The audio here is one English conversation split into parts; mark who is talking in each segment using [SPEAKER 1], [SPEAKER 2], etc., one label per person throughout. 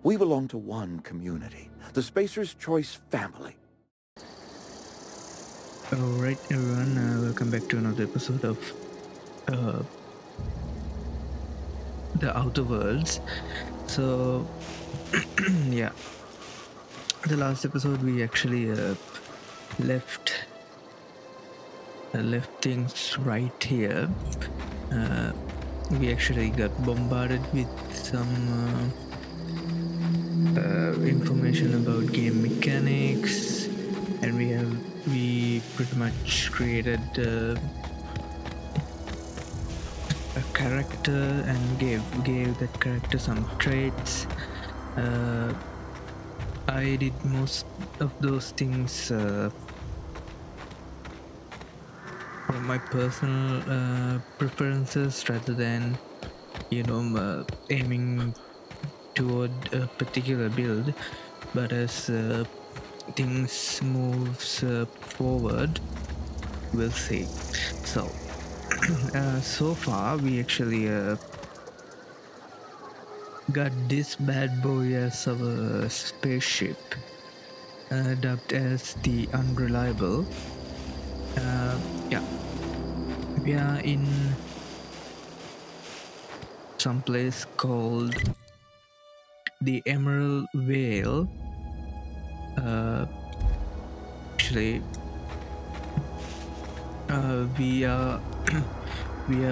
[SPEAKER 1] We belong to one community, the Spacer's Choice family.
[SPEAKER 2] Alright everyone, welcome back to another episode of The Outer Worlds. So, yeah, the last episode we actually left things right here. We actually got bombarded with some information about game mechanics, and we pretty much created a character and gave that character some traits. I did most of those things from my personal preferences rather than aiming toward a particular build. But as things moves forward, we'll see. So so far we actually got this bad boy as our spaceship, dubbed as the Unreliable. Yeah, we are in some place called the Emerald Vale. Actually, we are we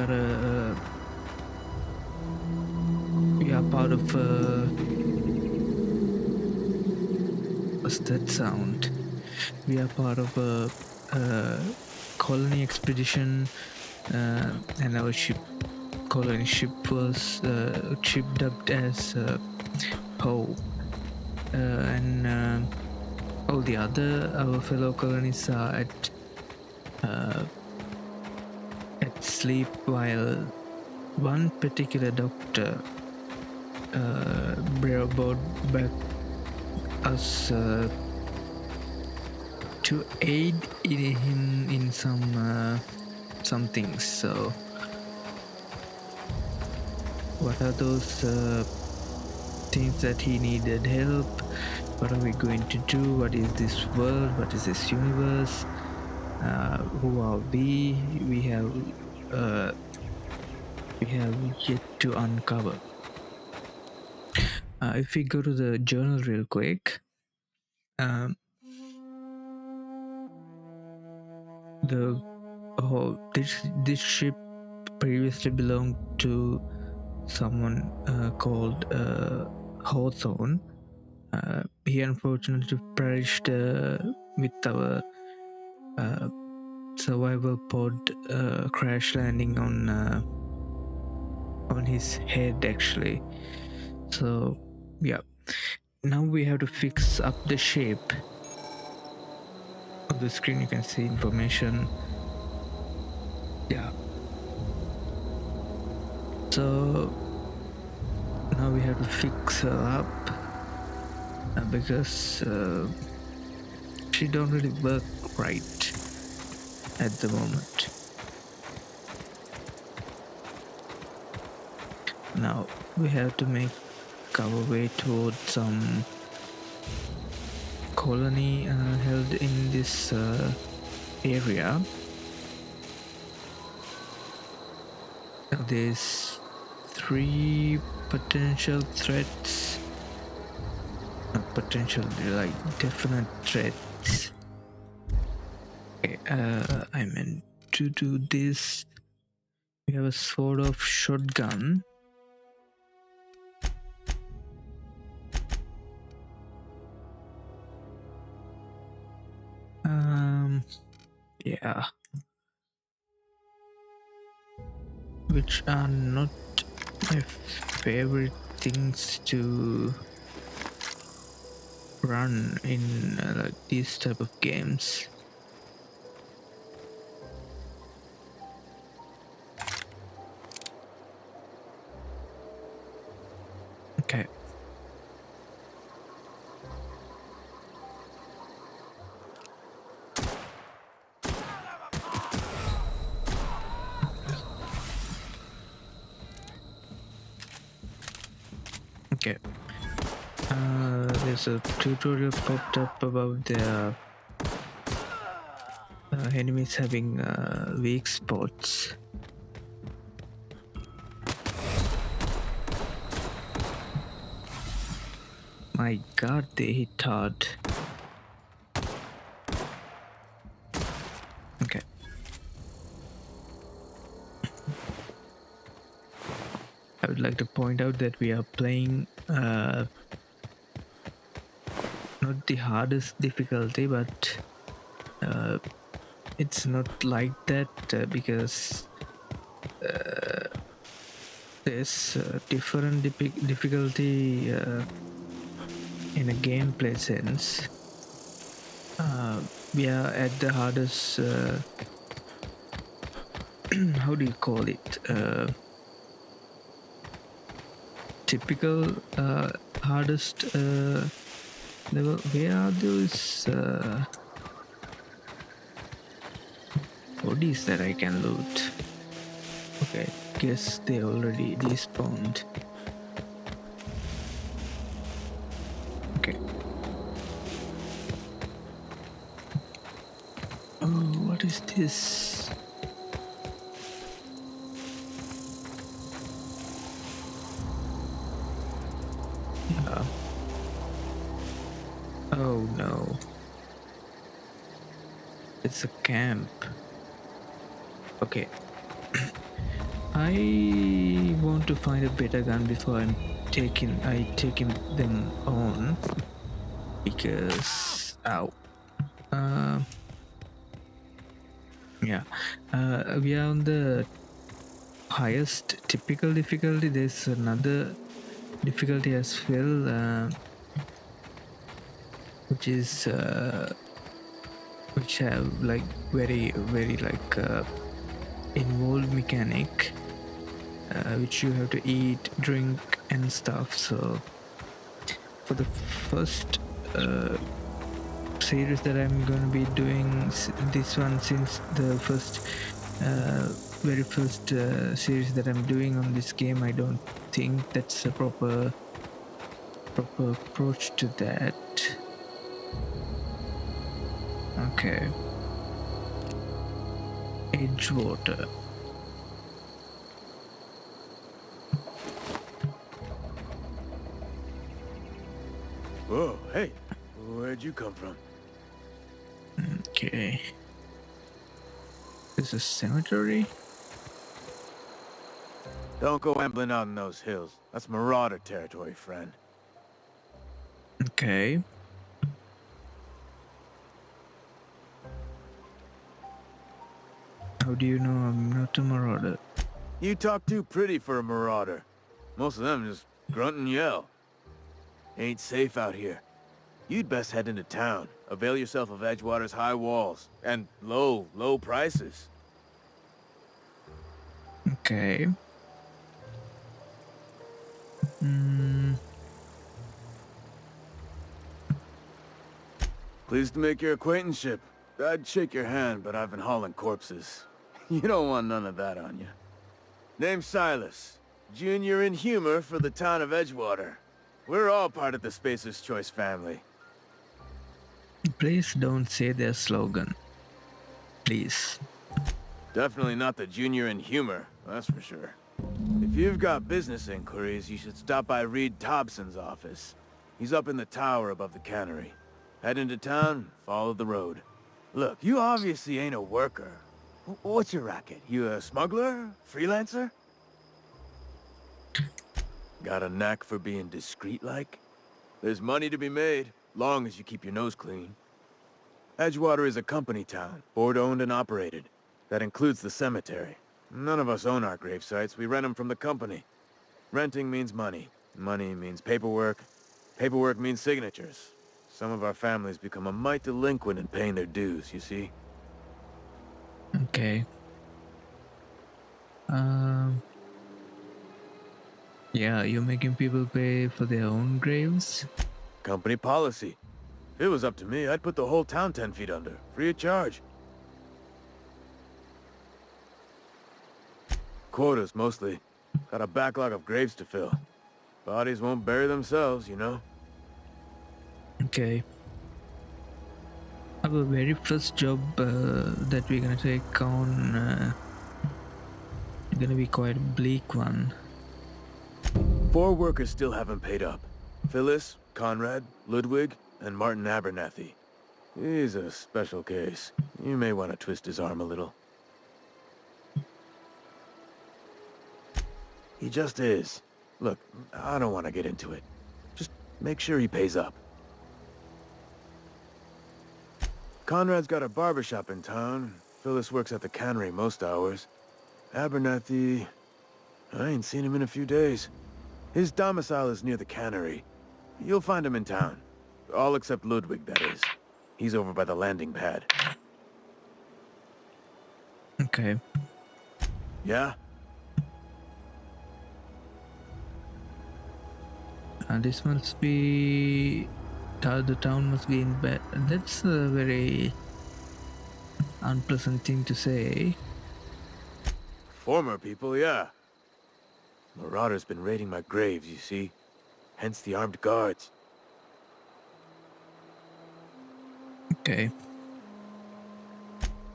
[SPEAKER 2] are part of what's that sound? We are part of a colony expedition, and our colony ship was ship dubbed as Ho, and all the other our fellow colonists are at sleep, while one particular doctor brought back us to aid him in some things. So what are those things that he needed help? What are we going to do? What is this world? What is this universe? Who are we? We have yet to uncover. If we go to the journal real quick, this ship previously belonged to someone called Hawthorne. He unfortunately perished with our survival pod crash landing on his head, actually. So yeah, now we have to fix up the shape. On the screen you can see information. Yeah, so now we have to fix her up because she don't really work right at the moment. Now we have to make our way towards some colony held in this area. Now there's 3 potential threats. Not potential, like definite threats. Okay, I meant to do this. We have a sort of shotgun. Yeah, which are not my favorite things to run in like these type of games. Okay. Okay. There's a tutorial popped up about the enemies having weak spots. My god, they hit hard. Okay. I would like to point out that we are playing not the hardest difficulty, but it's not like that because there's different difficulty in a gameplay sense. We are at the hardest. How do you call it? Typical hardest level. Where are those bodies that I can loot? Okay, guess they already despawned. Okay. Oh, what is this? Yeah. Oh no. It's a camp. Okay. I want to find a better gun before I taking them on, because ow. Yeah, we are on the highest typical difficulty. There's another difficulty as well, which have like very like involved mechanic, which you have to eat, drink, and stuff. So for the first series that I'm going to be doing, this one, since the very first series that I'm doing on this game, I don't think that's a proper approach to that. Okay. Edgewater.
[SPEAKER 1] Whoa, hey, where'd you come from?
[SPEAKER 2] Okay. There's a cemetery.
[SPEAKER 1] Don't go ambling out in those hills. That's marauder territory, friend.
[SPEAKER 2] Okay. How do you know I'm not a marauder?
[SPEAKER 1] You talk too pretty for a marauder. Most of them just grunt and yell. Ain't safe out here. You'd best head into town. Avail yourself of Edgewater's high walls. And low prices.
[SPEAKER 2] Okay.
[SPEAKER 1] Pleased to make your acquaintanceship. I'd shake your hand, but I've been hauling corpses. You don't want none of that on you. Name's Silas. Junior in humor for the town of Edgewater. We're all part of the Spacer's Choice family.
[SPEAKER 2] Please don't say their slogan. Please.
[SPEAKER 1] Definitely not the junior in humor, that's for sure. If you've got business inquiries, you should stop by Reed Thompson's office. He's up in the tower above the cannery. Head into town, follow the road. Look, you obviously ain't a worker. What's your racket? You a smuggler? Freelancer? Got a knack for being discreet-like? There's money to be made, long as you keep your nose clean. Edgewater is a company town, board-owned and operated. That includes the cemetery. None of us own our grave sites, we rent them from the company. Renting means money. Money means paperwork. Paperwork means signatures. Some of our families become a mite delinquent in paying their dues, you see?
[SPEAKER 2] Okay. Yeah, you're making people pay for their own graves?
[SPEAKER 1] Company policy. If it was up to me, I'd put the whole town 10 feet under, free of charge. Quotas, mostly. Got a backlog of graves to fill. Bodies won't bury themselves, you know?
[SPEAKER 2] Okay. Our very first job that we're gonna take on gonna be quite a bleak one.
[SPEAKER 1] 4 workers still haven't paid up. Phyllis, Conrad, Ludwig, and Martin Abernathy. He's a special case. You may want to twist his arm a little. He just is. Look, I don't want to get into it. Just make sure he pays up. Conrad's got a barbershop in town. Phyllis works at the cannery most hours. Abernathy... I ain't seen him in a few days. His domicile is near the cannery. You'll find him in town. All except Ludwig, that is. He's over by the landing pad.
[SPEAKER 2] Okay.
[SPEAKER 1] Yeah?
[SPEAKER 2] This must be... the town must be in bad... That's a very unpleasant thing to say.
[SPEAKER 1] Former people, yeah. Marauders been raiding my graves, you see. Hence the armed guards.
[SPEAKER 2] Okay.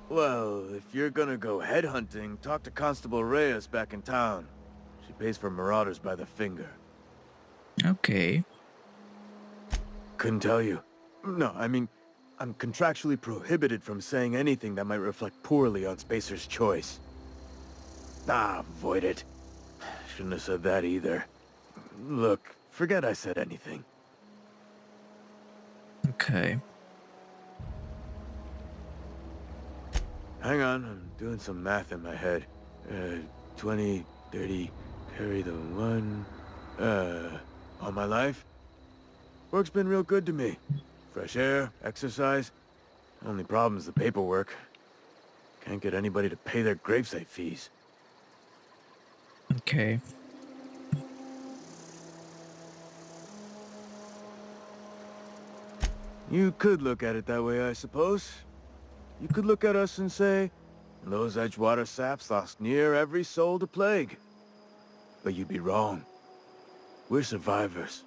[SPEAKER 1] Well, if you're gonna go headhunting, talk to Constable Reyes back in town. She pays for marauders by the finger.
[SPEAKER 2] Okay.
[SPEAKER 1] Couldn't tell you. No, I mean, I'm contractually prohibited from saying anything that might reflect poorly on Spacer's choice. Ah, avoid it. Shouldn't have said that either. Look, forget I said anything.
[SPEAKER 2] Okay.
[SPEAKER 1] Hang on, I'm doing some math in my head. 20, 30, carry the 1... all my life? Work's been real good to me. Fresh air, exercise. Only problem's the paperwork. Can't get anybody to pay their gravesite fees.
[SPEAKER 2] Okay.
[SPEAKER 1] You could look at it that way, I suppose. You could look at us and say, those Edgewater saps lost near every soul to plague. But you'd be wrong. We're survivors.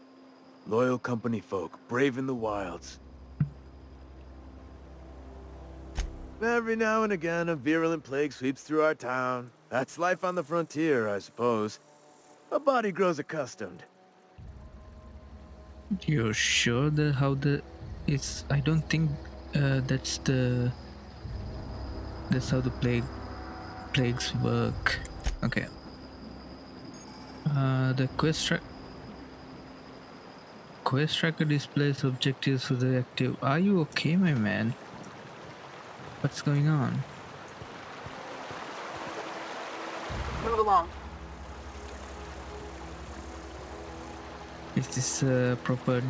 [SPEAKER 1] Loyal company folk, brave in the wilds. Every now and again, a virulent plague sweeps through our town. That's life on the frontier, I suppose. A body grows accustomed.
[SPEAKER 2] You're sure that how the... It's... I don't think that's the... That's how the plagues work. Okay. The quest tracker displays objectives for the active. Are you okay, my man? What's going on?
[SPEAKER 3] Move along.
[SPEAKER 2] Is this a proper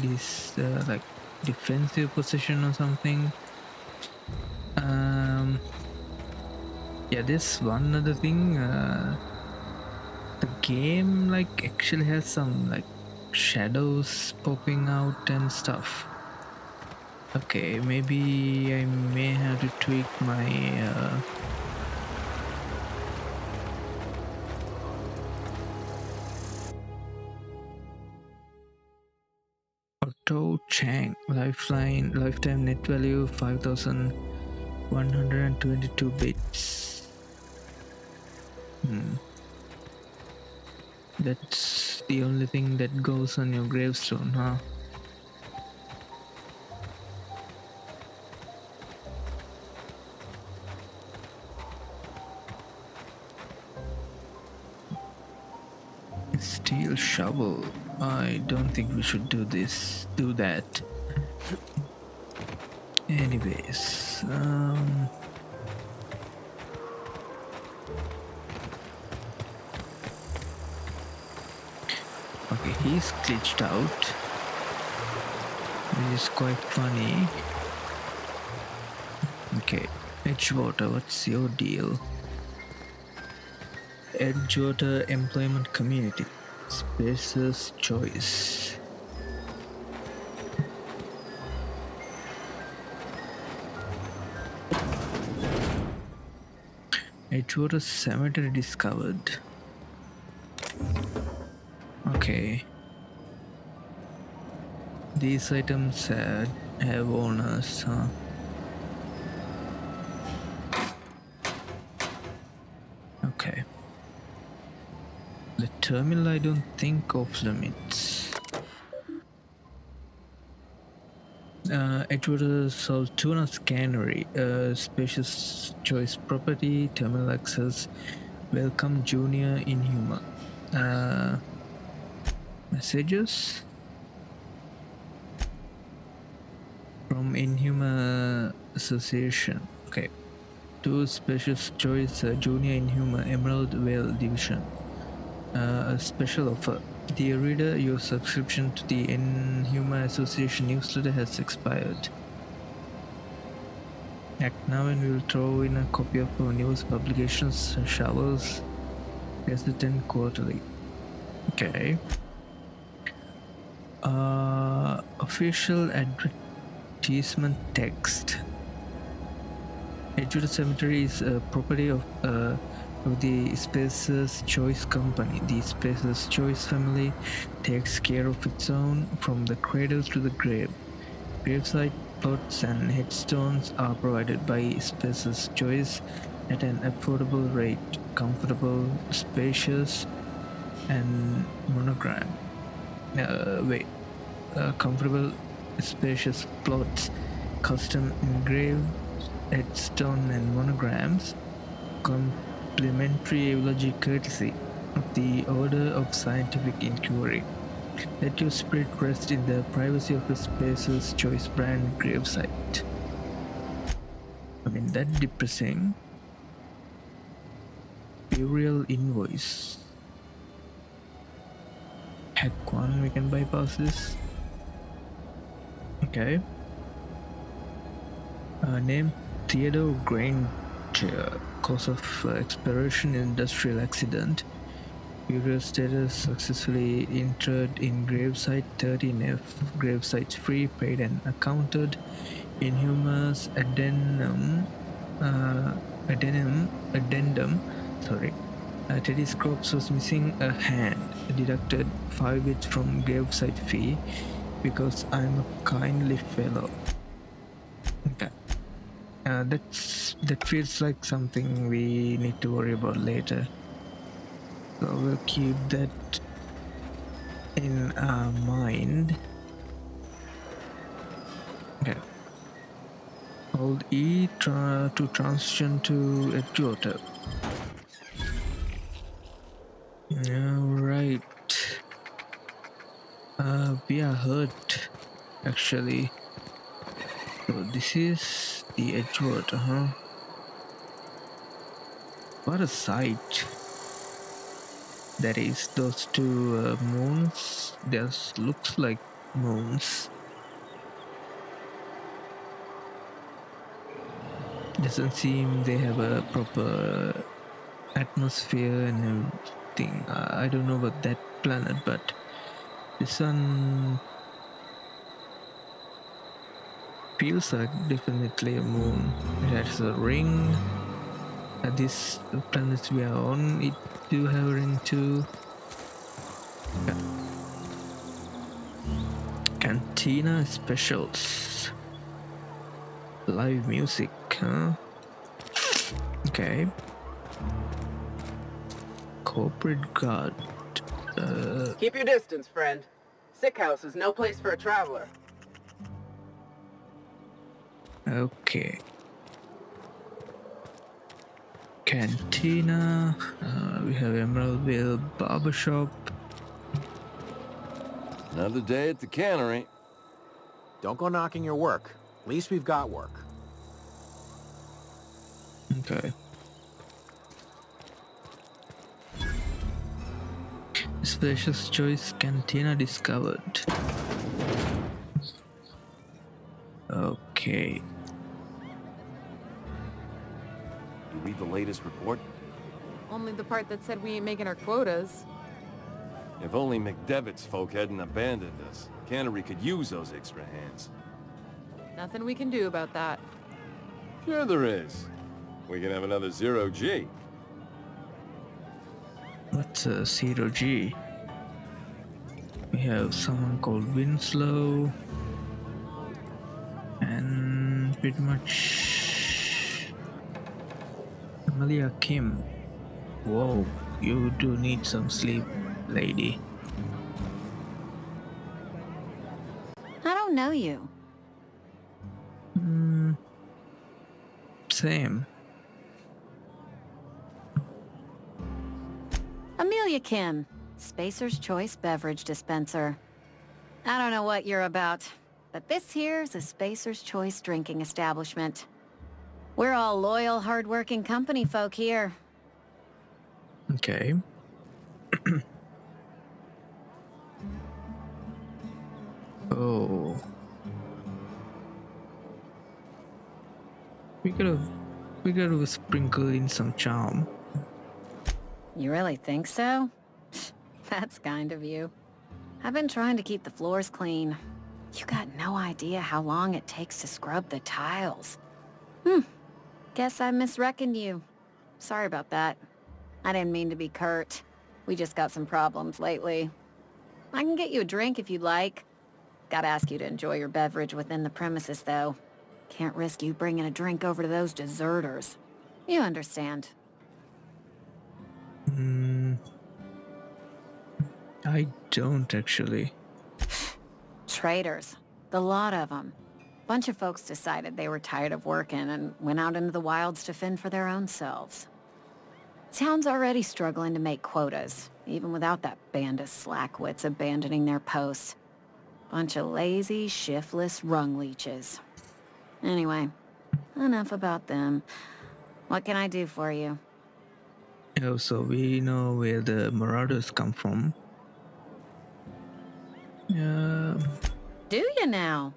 [SPEAKER 2] like defensive position or something? Yeah, this one other thing. The game like actually has some like shadows popping out and stuff. Okay, maybe I may have to tweak my Auto Chang lifetime net value 5,122 bits. That's the only thing that goes on your gravestone, huh? Steel shovel. I don't think we should do that. Anyways, okay, he's glitched out, which is quite funny. Okay, Edgewater, what's your deal? Edgewater Employment Community. Spacer's choice. Edgewater cemetery discovered. Okay. These items have owners, huh? Okay. The terminal I don't think off limits. Edgewater Saltuna Scannery, spacious choice property, terminal access, welcome junior inhuman. Messages from Inhuman Association. Okay. To spacious choice, junior inhuman Emerald Whale Division. A special offer. Dear reader, your subscription to the Inhuman Association newsletter has expired. Act now and we will throw in a copy of our newest publications, Showers, Gazette and Quarterly. Okay. Official advertisement text. Edgewater Cemetery is a property of the Spacer's Choice Company. The Spacer's Choice family takes care of its own from the cradle to the grave. Gravesite plots and headstones are provided by Spacer's Choice at an affordable rate, comfortable, spacious, and monogram. Comfortable, spacious plots, custom engraved headstone and monograms, complimentary eulogy courtesy of the Order of Scientific Inquiry. Let your spirit rest in the privacy of a Spacer's Choice brand gravesite. I mean, that's depressing. Burial invoice. Hack one, we can bypass this. Okay. Name Theodore Granger. Cause of expiration industrial accident. Burial status successfully interred in gravesite 13F. Gravesite free, paid and accounted. Inhumus addendum. Sorry. Teddy's corpse was missing a hand. Deducted 5 bits from gravesite fee because I'm a kindly fellow. Okay. That feels like something we need to worry about later. So we'll keep that in our mind. Okay. Hold E to transition to Edgewater. Alright. We are hurt, actually. So this is the Edgewater, huh? What a sight. That is, those two moons. This looks like moons. Doesn't seem they have a proper atmosphere and everything. I don't know about that planet, but this one feels like definitely a moon. It has a ring. This planet we are on, it do have a ring too. Yeah. Cantina specials. Live music, huh? Okay. Corporate guard.
[SPEAKER 4] Keep your distance, friend. Sick house is no place for a traveler.
[SPEAKER 2] Okay. Cantina. We have Emeraldville Barbershop.
[SPEAKER 5] Another day at the cannery.
[SPEAKER 6] Don't go knocking your work. At least we've got work.
[SPEAKER 2] Okay. Spacious Choice Cantina discovered. Okay.
[SPEAKER 5] You read the latest report?
[SPEAKER 7] Only the part that said we ain't making our quotas.
[SPEAKER 5] If only McDevitt's folk hadn't abandoned us. Cannery could use those extra hands.
[SPEAKER 7] Nothing we can do about that.
[SPEAKER 5] Sure there is. We can have another 0G.
[SPEAKER 2] What's a 0G? We have someone called Winslow. And pretty much Malia Kim. Whoa, you do need some sleep, lady.
[SPEAKER 8] I don't know you.
[SPEAKER 2] Same.
[SPEAKER 8] Amelia Kim, Spacer's Choice Beverage Dispenser. I don't know what you're about, but this here's a Spacer's Choice drinking establishment. We're all loyal, hard-working company folk here.
[SPEAKER 2] Okay. Oh. We gotta sprinkle in some charm.
[SPEAKER 8] You really think so? That's kind of you. I've been trying to keep the floors clean. You got no idea how long it takes to scrub the tiles. Guess I misreckoned you. Sorry about that. I didn't mean to be curt. We just got some problems lately. I can get you a drink if you'd like. Gotta ask you to enjoy your beverage within the premises, though. Can't risk you bringing a drink over to those deserters. You understand.
[SPEAKER 2] I don't actually.
[SPEAKER 8] Traitors. The lot of them. Bunch of folks decided they were tired of working and went out into the wilds to fend for their own selves. Town's already struggling to make quotas, even without that band of slackwits abandoning their posts. Bunch of lazy, shiftless rung leeches. Anyway, enough about them. What can I do for you?
[SPEAKER 2] Oh, so we know where the marauders come from.
[SPEAKER 8] Do you now?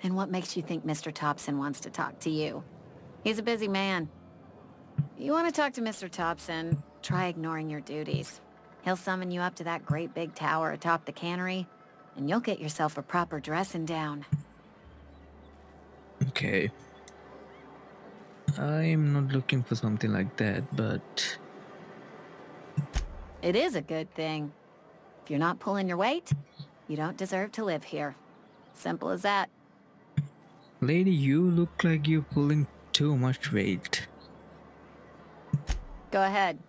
[SPEAKER 8] And what makes you think Mr. Thompson wants to talk to you? He's a busy man. You want to talk to Mr. Thompson, try ignoring your duties. He'll summon you up to that great big tower atop the cannery, and you'll get yourself a proper dressing down.
[SPEAKER 2] Okay. I'm not looking for something like that, but...
[SPEAKER 8] It is a good thing. If you're not pulling your weight, you don't deserve to live here. Simple as that.
[SPEAKER 2] Lady, you look like you're pulling too much weight.
[SPEAKER 8] Go ahead.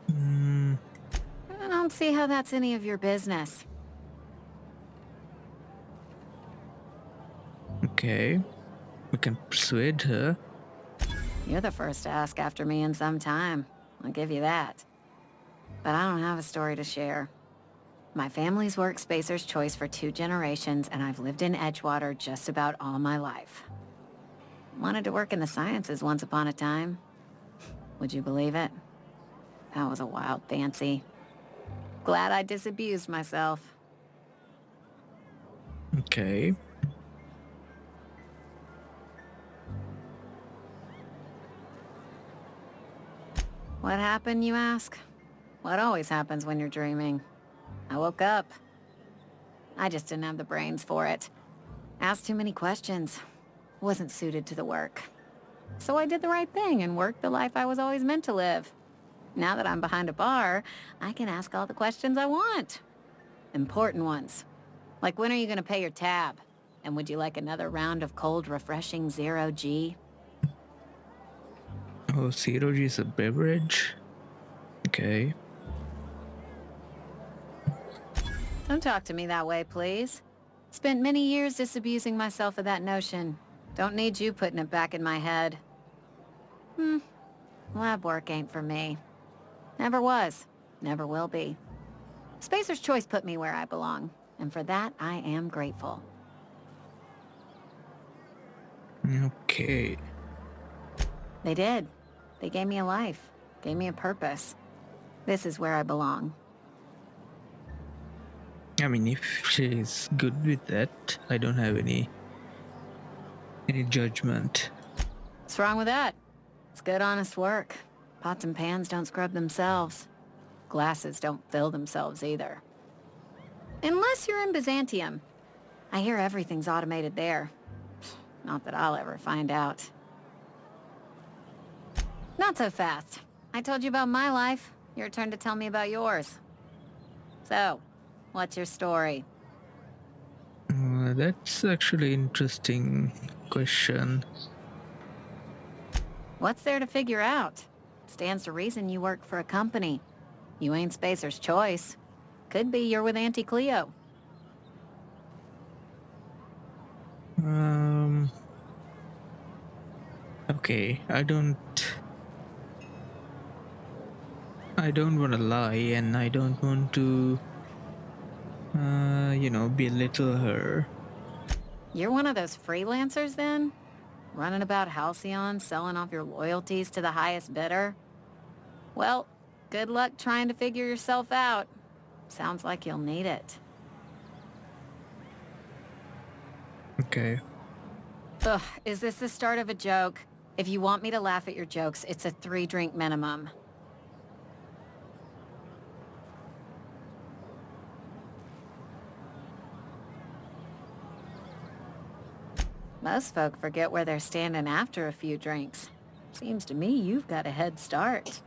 [SPEAKER 8] I don't see how that's any of your business.
[SPEAKER 2] Okay. We can persuade her.
[SPEAKER 8] You're the first to ask after me in some time. I'll give you that. But I don't have a story to share. My family's worked Spacer's Choice for 2 generations, and I've lived in Edgewater just about all my life. Wanted to work in the sciences once upon a time. Would you believe it? That was a wild fancy. Glad I disabused myself.
[SPEAKER 2] Okay.
[SPEAKER 8] What happened, you ask? What always happens when you're dreaming? I woke up. I just didn't have the brains for it. Asked too many questions. Wasn't suited to the work. So I did the right thing and worked the life I was always meant to live. Now that I'm behind a bar, I can ask all the questions I want. Important ones. Like, when are you gonna pay your tab? And would you like another round of cold, refreshing 0G?
[SPEAKER 2] Oh, zero G is a beverage? Okay.
[SPEAKER 8] Don't talk to me that way, please. Spent many years disabusing myself of that notion. Don't need you putting it back in my head. Lab work ain't for me. Never was. Never will be. Spacer's Choice put me where I belong, and for that I am grateful.
[SPEAKER 2] Okay.
[SPEAKER 8] They did. They gave me a life. Gave me a purpose. This is where I belong.
[SPEAKER 2] I mean, if she's good with that, I don't have any judgment.
[SPEAKER 8] What's wrong with that? It's good, honest work. Pots and pans don't scrub themselves. Glasses don't fill themselves either. Unless you're in Byzantium. I hear everything's automated there. Not that I'll ever find out. Not so fast. I told you about my life. Your turn to tell me about yours. So, What's your story?
[SPEAKER 2] That's actually interesting question.
[SPEAKER 8] What's there to figure out? Stands to reason you work for a company. You ain't Spacer's choice. Could be you're with Auntie Cleo.
[SPEAKER 2] Okay, I don't want to lie, and I don't want to, belittle her.
[SPEAKER 8] You're one of those freelancers then? Running about Halcyon, selling off your loyalties to the highest bidder? Well, good luck trying to figure yourself out. Sounds like you'll need it.
[SPEAKER 2] Okay.
[SPEAKER 8] Ugh, is this the start of a joke? If you want me to laugh at your jokes, it's a 3-drink minimum. Most folk forget where they're standing after a few drinks. Seems to me you've got a head start.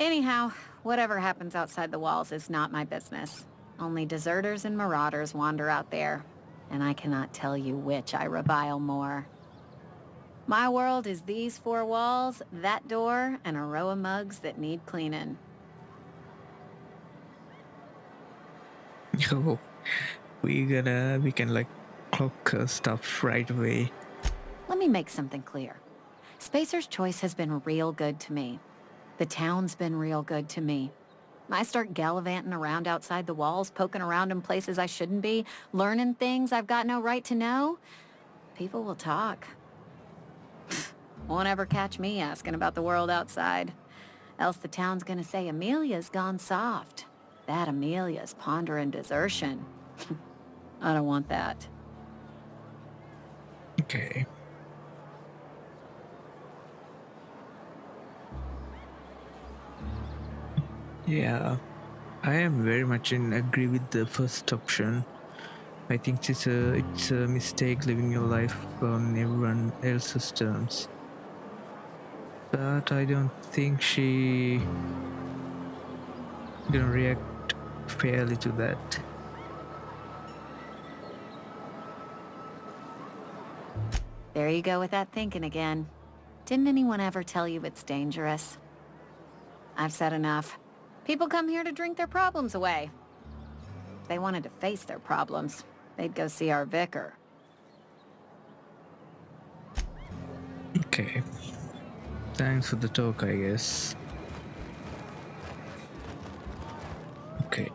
[SPEAKER 8] Anyhow, whatever happens outside the walls is not my business. Only deserters and marauders wander out there, and I cannot tell you which I revile more. My world is these 4 walls, that door, and a row of mugs that need cleaning.
[SPEAKER 2] Oh, we can like clock stuff right away.
[SPEAKER 8] Let me make something clear. Spacer's Choice has been real good to me. The town's been real good to me. I start gallivanting around outside the walls, poking around in places I shouldn't be, learning things I've got no right to know. People will talk. Won't ever catch me asking about the world outside. Else the town's gonna say Amelia's gone soft. That Amelia's pondering desertion. I don't want that.
[SPEAKER 2] Okay. Yeah, I am very much in agree with the first option. I think it's a mistake living your life on everyone else's terms. But I don't think she gonna react fairly to that.
[SPEAKER 8] There you go with that thinking again. Didn't anyone ever tell you it's dangerous? I've said enough. People come here to drink their problems away. If they wanted to face their problems, they'd go see our vicar.
[SPEAKER 2] Okay. Thanks for the talk, I guess. Okay.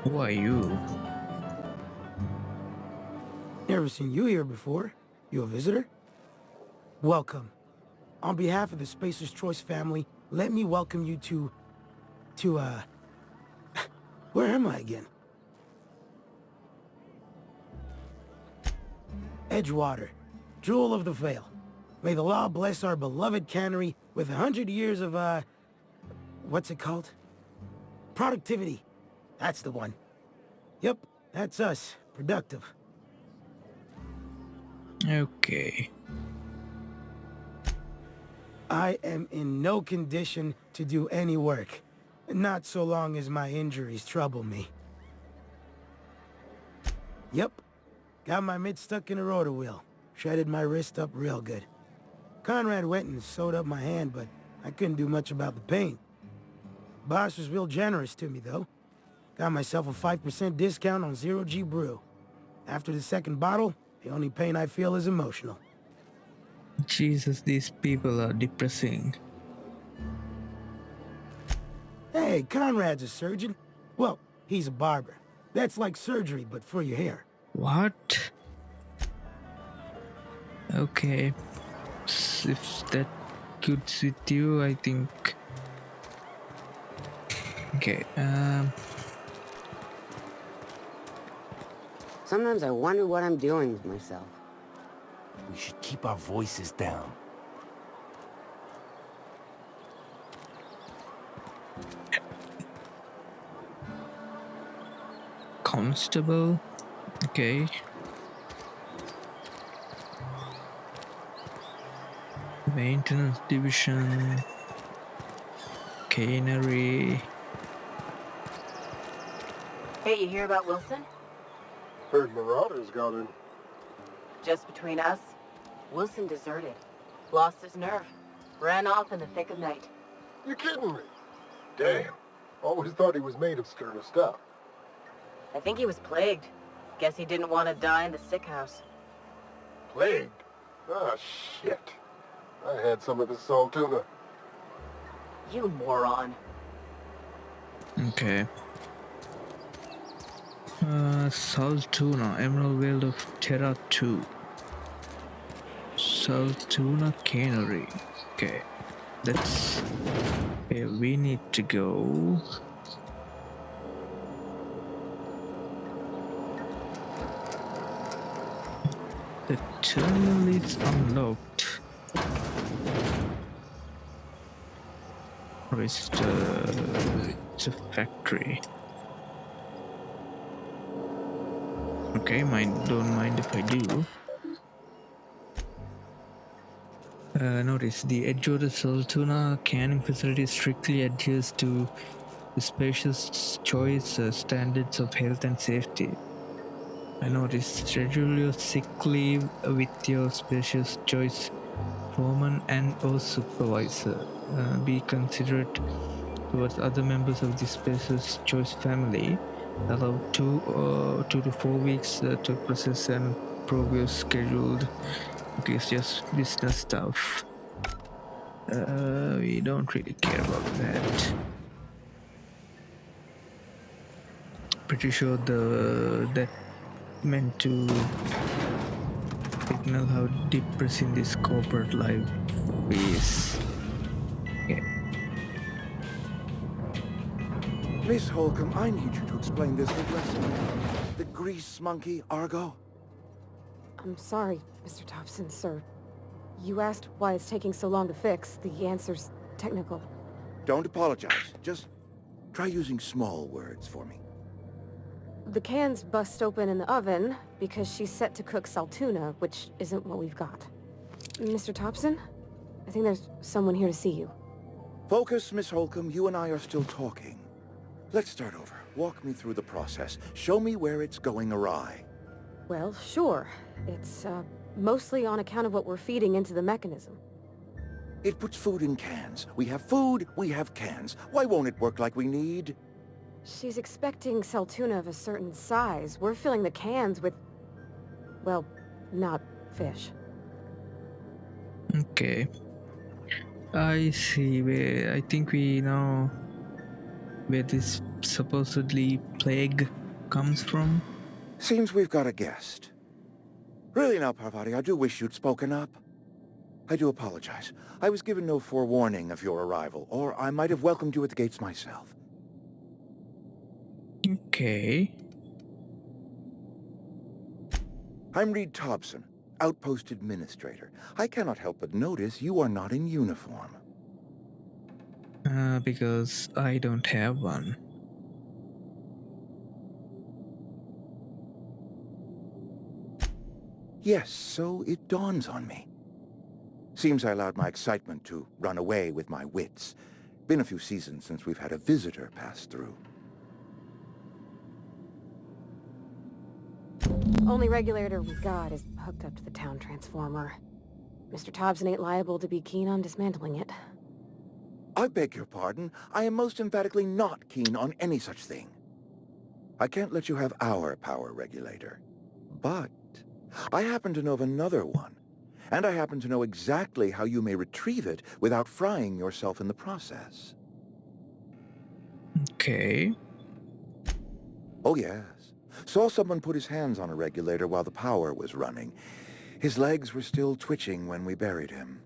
[SPEAKER 2] Who are you?
[SPEAKER 9] Never seen you here before. You a visitor? Welcome. On behalf of the Spacer's Choice family, let me welcome you to, where am I again? Edgewater, Jewel of the Vale. May the law bless our beloved cannery with 100 years of, what's it called? Productivity. That's the one. Yep, that's us. Productive.
[SPEAKER 2] Okay.
[SPEAKER 9] I am in no condition to do any work. Not so long as my injuries trouble me. Yep. Got my mid stuck in a rotor wheel. Shredded my wrist up real good. Conrad went and sewed up my hand, but I couldn't do much about the pain. Boss was real generous to me, though. Got myself a 5% discount on Zero G Brew. After the second bottle, the only pain I feel is emotional.
[SPEAKER 2] Jesus, these people are depressing.
[SPEAKER 9] Hey, Conrad's a surgeon. Well, he's a barber. That's like surgery, but for your hair.
[SPEAKER 2] What? Okay. If that goods with you, I think. Okay.
[SPEAKER 10] Sometimes I wonder what I'm doing with myself.
[SPEAKER 5] We should keep our voices down.
[SPEAKER 2] Constable. Okay. Maintenance division. Cannery.
[SPEAKER 4] Hey, you hear about Wilson?
[SPEAKER 11] Heard Marauders got in.
[SPEAKER 4] Just between us, Wilson deserted. Lost his nerve. Ran off in the thick of night.
[SPEAKER 11] You kidding me? Damn. Always thought he was made of sterner stuff.
[SPEAKER 4] I think he was plagued. Guess he didn't want to die in the sick house.
[SPEAKER 11] Plagued? Ah, shit. I had some of this salt tuna.
[SPEAKER 4] You moron.
[SPEAKER 2] Okay. Saltuna, Emerald World of Terra 2. Saltuna Cannery. Okay. That's where we need to go. The terminal is unlocked. Or is it it's a factory? Okay, don't mind if I do. Notice the Edgewater Saltuna canning facility strictly adheres to the spacious choice standards of health and safety. I noticed schedule your sick leave with your spacious choice foreman and or supervisor. Be considerate towards other members of the spacious choice family. Allow 2 to 4 weeks to process and prove your scheduled. Okay, it's just business stuff. We don't really care about that. Pretty sure that meant to signal how depressing this corporate life is. Okay.
[SPEAKER 12] Miss Holcomb, I need you to explain this aggressively. The grease monkey, Argo?
[SPEAKER 3] I'm sorry, Mr. Thompson, sir. You asked why it's taking so long to fix. The answer's technical.
[SPEAKER 12] Don't apologize. Just try using small words for me.
[SPEAKER 3] The cans bust open in the oven because she's set to cook saltuna, which isn't what we've got. Mr. Thompson? I think there's someone here to see you.
[SPEAKER 12] Focus, Miss Holcomb. You and I are still talking. Let's start over. Walk me through the process. Show me where it's going awry.
[SPEAKER 3] Well, sure. It's, mostly on account of what we're feeding into the mechanism.
[SPEAKER 12] It puts food in cans. We have food, we have cans. Why won't it work like we need?
[SPEAKER 3] She's expecting saltuna of a certain size. We're filling the cans with, well, not fish.
[SPEAKER 2] Okay. I see where I think we know where this supposedly plague comes from.
[SPEAKER 12] Seems we've got a guest. Really now, Parvati, I do wish you'd spoken up. I do apologize. I was given no forewarning of your arrival, or I might have welcomed you at the gates myself.
[SPEAKER 2] Okay.
[SPEAKER 12] I'm Reed Thompson, Outpost Administrator. I cannot help but notice you are not in uniform.
[SPEAKER 2] Because I don't have one.
[SPEAKER 12] Yes, so it dawns on me. Seems I allowed my excitement to run away with my wits. Been a few seasons since we've had a visitor pass through.
[SPEAKER 3] Only regulator we got is hooked up to the town transformer. Mr. Thompson ain't liable to be keen on dismantling it.
[SPEAKER 12] I beg your pardon. I am most emphatically not keen on any such thing. I can't let you have our power regulator. But I happen to know of another one. And I happen to know exactly how you may retrieve it without frying yourself in the process.
[SPEAKER 2] Okay.
[SPEAKER 12] Oh, yes. Saw someone put his hands on a regulator while the power was running. His legs were still twitching when we buried him.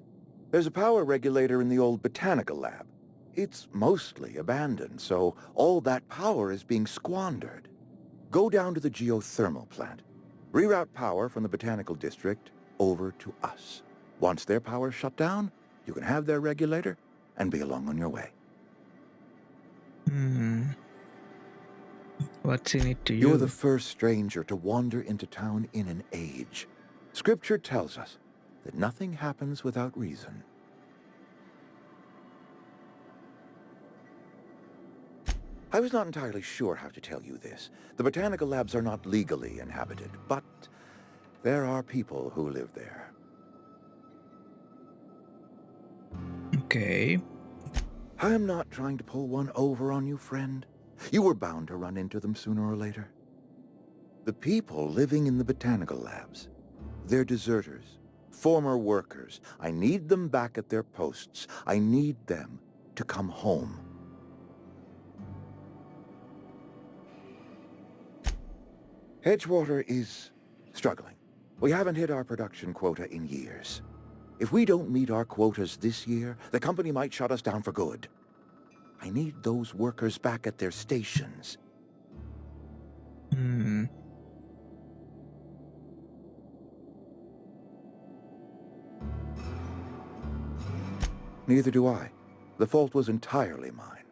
[SPEAKER 12] There's a power regulator in the old botanical lab. It's mostly abandoned, so all that power is being squandered. Go down to the geothermal plant. Reroute power from the botanical district over to us. Once their power's shut down, you can have their regulator and be along on your way.
[SPEAKER 2] What's in it to you?
[SPEAKER 12] You're the first stranger to wander into town in an age. Scripture tells us that nothing happens without reason. I was not entirely sure how to tell you this. The botanical labs are not legally inhabited, but there are people who live there.
[SPEAKER 2] Okay.
[SPEAKER 12] I am not trying to pull one over on you, friend. You were bound to run into them sooner or later. The people living in the botanical labs, they're deserters, former workers. I need them back at their posts. I need them to come home. Edgewater is struggling. We haven't hit our production quota in years. If we don't meet our quotas this year, the company might shut us down for good. I need those workers back at their stations. Neither do I. The fault was entirely mine.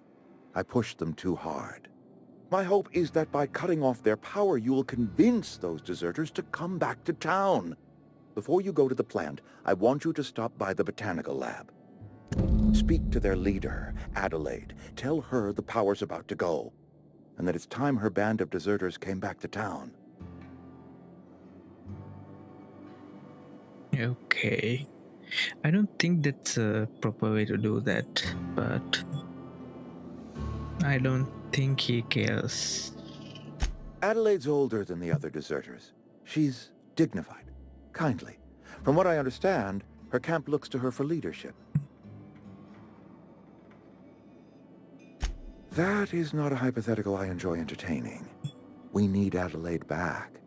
[SPEAKER 12] I pushed them too hard. My hope is that by cutting off their power, you will convince those deserters to come back to town. Before you go to the plant, I want you to stop by the botanical lab. Speak to their leader, Adelaide. Tell her the power's about to go, and that it's time her band of deserters came back to town.
[SPEAKER 2] Okay. I don't think that's a proper way to do that, but I don't think he cares.
[SPEAKER 12] Adelaide's older than the other deserters. She's dignified, kindly. From what I understand, her camp looks to her for leadership. That is not a hypothetical I enjoy entertaining. We need Adelaide back.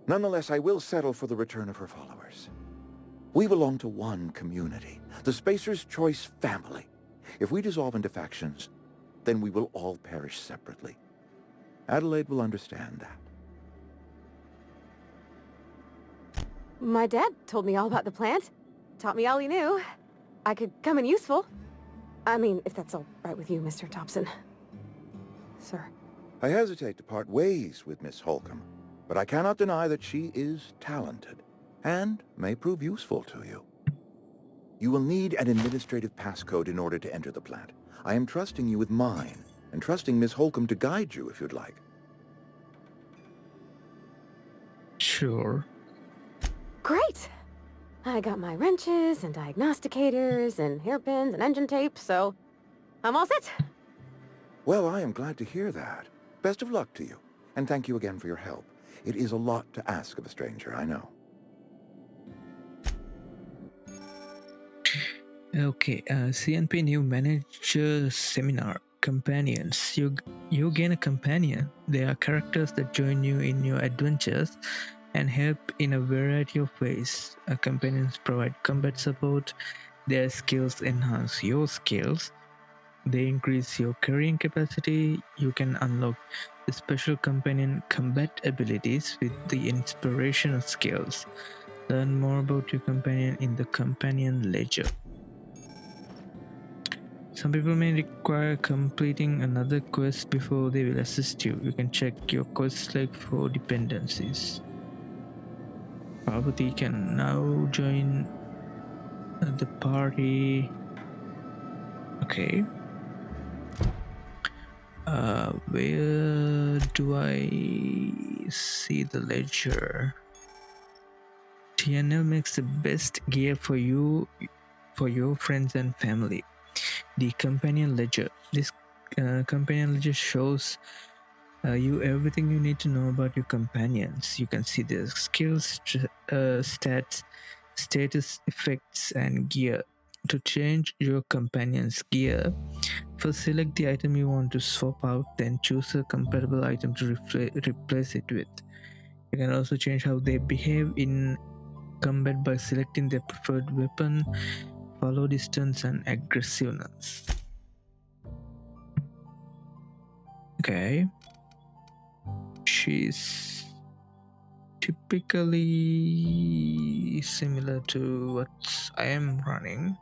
[SPEAKER 12] Nonetheless, I will settle for the return of her followers. We belong to one community, the Spacer's Choice family. If we dissolve into factions, then we will all perish separately. Adelaide will understand that.
[SPEAKER 3] My dad told me all about the plant. Taught me all he knew. I could come in useful. I mean, if that's all right with you, Mr. Thompson. Sir.
[SPEAKER 12] I hesitate to part ways with Miss Holcomb, but I cannot deny that she is talented and may prove useful to you. You will need an administrative passcode in order to enter the plant. I am trusting you with mine, and trusting Miss Holcomb to guide you if you'd like.
[SPEAKER 2] Sure.
[SPEAKER 3] Great! I got my wrenches and diagnosticators and hairpins and engine tape, so I'm all set.
[SPEAKER 12] Well, I am glad to hear that. Best of luck to you, and thank you again for your help. It is a lot to ask of a stranger, I know.
[SPEAKER 2] Okay, CNP new manager seminar. Companions. You gain a companion. They are characters that join you in your adventures and help in a variety of ways. Companions provide combat support. Their skills enhance your skills. They increase your carrying capacity. You can unlock the special companion combat abilities with the inspiration skills. Learn more about your companion in the companion ledger. Some people may require completing another quest before they will assist you. You can check your quest log for dependencies. Parvati can now join the party. Okay. Where do I see the ledger? TNL makes the best gear for you, for your friends and family. The companion ledger. This companion ledger shows you everything you need to know about your companions. You can see their skills, stats, status, effects, and gear. To change your companion's gear, first select the item you want to swap out, then choose a compatible item to replace it with. You can also change how they behave in combat by selecting their preferred weapon, follow distance, and aggressiveness. Okay. She's typically similar to what I am running.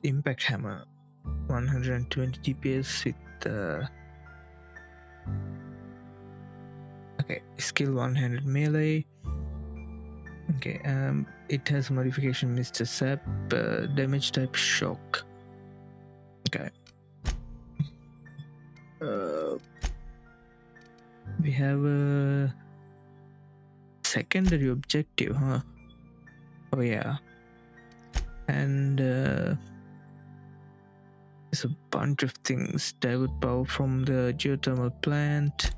[SPEAKER 2] Impact Hammer, 120 DPS with okay, skill 100 melee. Okay, it has modification Mr. Sap, damage type shock. Okay. Uh, we have a secondary objective, huh? Oh yeah. And there's a bunch of things. Divert power from the geothermal plant.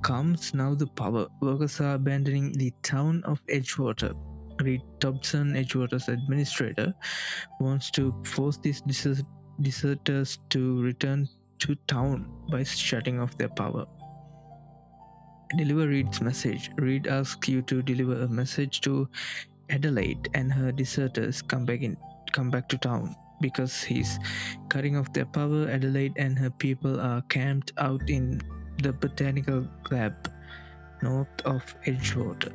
[SPEAKER 2] Comes now the power. Workers are abandoning the town of Edgewater. Reed Thompson, Edgewater's administrator, wants to force these deserters to return to town by shutting off their power. Deliver Reed's message. Reed asks you to deliver a message to Adelaide and her deserters come back to town. Because he's cutting off their power, Adelaide and her people are camped out in the botanical lab north of Edgewater.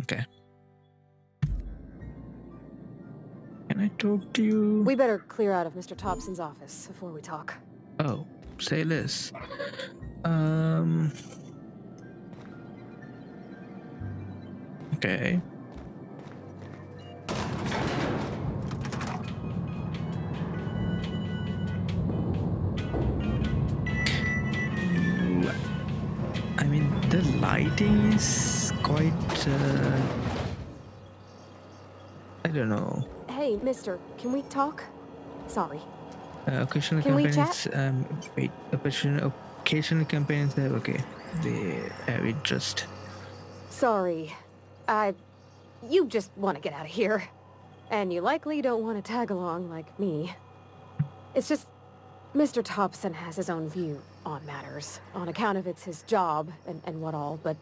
[SPEAKER 2] Okay. Can I talk to you?
[SPEAKER 3] We better clear out of Mr. Thompson's office before we talk.
[SPEAKER 2] Oh, say less. Okay. I mean, the lighting is quite, I don't know.
[SPEAKER 3] Hey, mister, can we talk? Sorry.
[SPEAKER 2] Occasional
[SPEAKER 3] Can we
[SPEAKER 2] companions,
[SPEAKER 3] chat?
[SPEAKER 2] wait, occasional companions have, okay, they have interest.
[SPEAKER 3] Sorry. You just want to get out of here. And you likely don't want to tag along like me. It's just, Mr. Thompson has his own view on matters, on account of it's his job and what all, but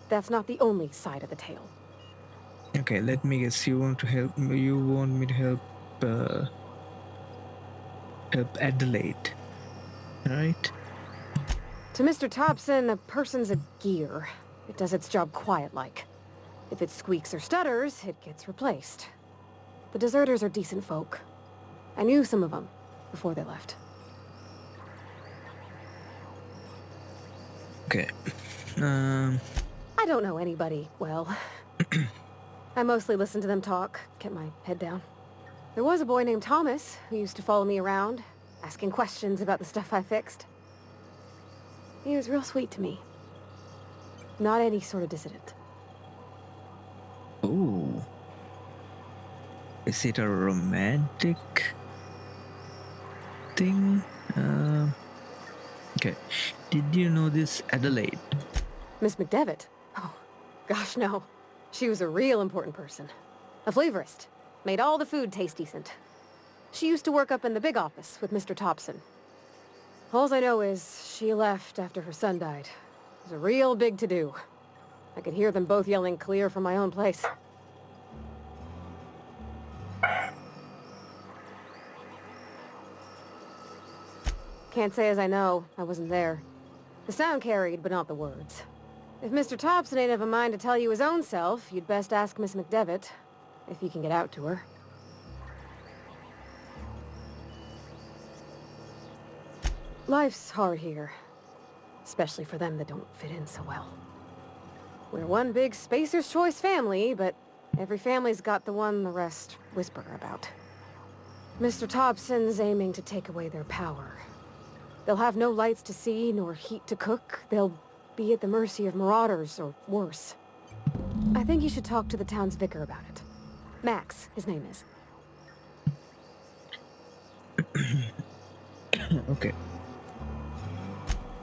[SPEAKER 3] that's not the only side of the tale.
[SPEAKER 2] Okay, let me guess, you want me to help Adelaide, right?
[SPEAKER 3] To Mr. Thompson, a person's a gear. It does its job quiet-like. If it squeaks or stutters, it gets replaced. The deserters are decent folk. I knew some of them before they left.
[SPEAKER 2] Okay.
[SPEAKER 3] I don't know anybody well. I mostly listen to them talk, kept my head down. There was a boy named Thomas who used to follow me around, asking questions about the stuff I fixed. He was real sweet to me. Not any sort of dissident.
[SPEAKER 2] Ooh. Is it a romantic thing? Okay. Did you know this Adelaide?
[SPEAKER 3] Miss McDevitt? Oh, gosh, no. She was a real important person. A flavorist. Made all the food taste decent. She used to work up in the big office with Mr. Thompson. All I know is she left after her son died. It was a real big to-do. I could hear them both yelling clear from my own place. Can't say as I know. I wasn't there. The sound carried, but not the words. If Mr. Thompson ain't of a mind to tell you his own self, you'd best ask Miss McDevitt, if you can get out to her. Life's hard here. Especially for them that don't fit in so well. We're one big Spacer's Choice family, but every family's got the one the rest whisper about. Mr. Thompson's aiming to take away their power. They'll have no lights to see, nor heat to cook. They'll be at the mercy of marauders, or worse. I think you should talk to the town's vicar about it. Max, his name is.
[SPEAKER 2] Okay.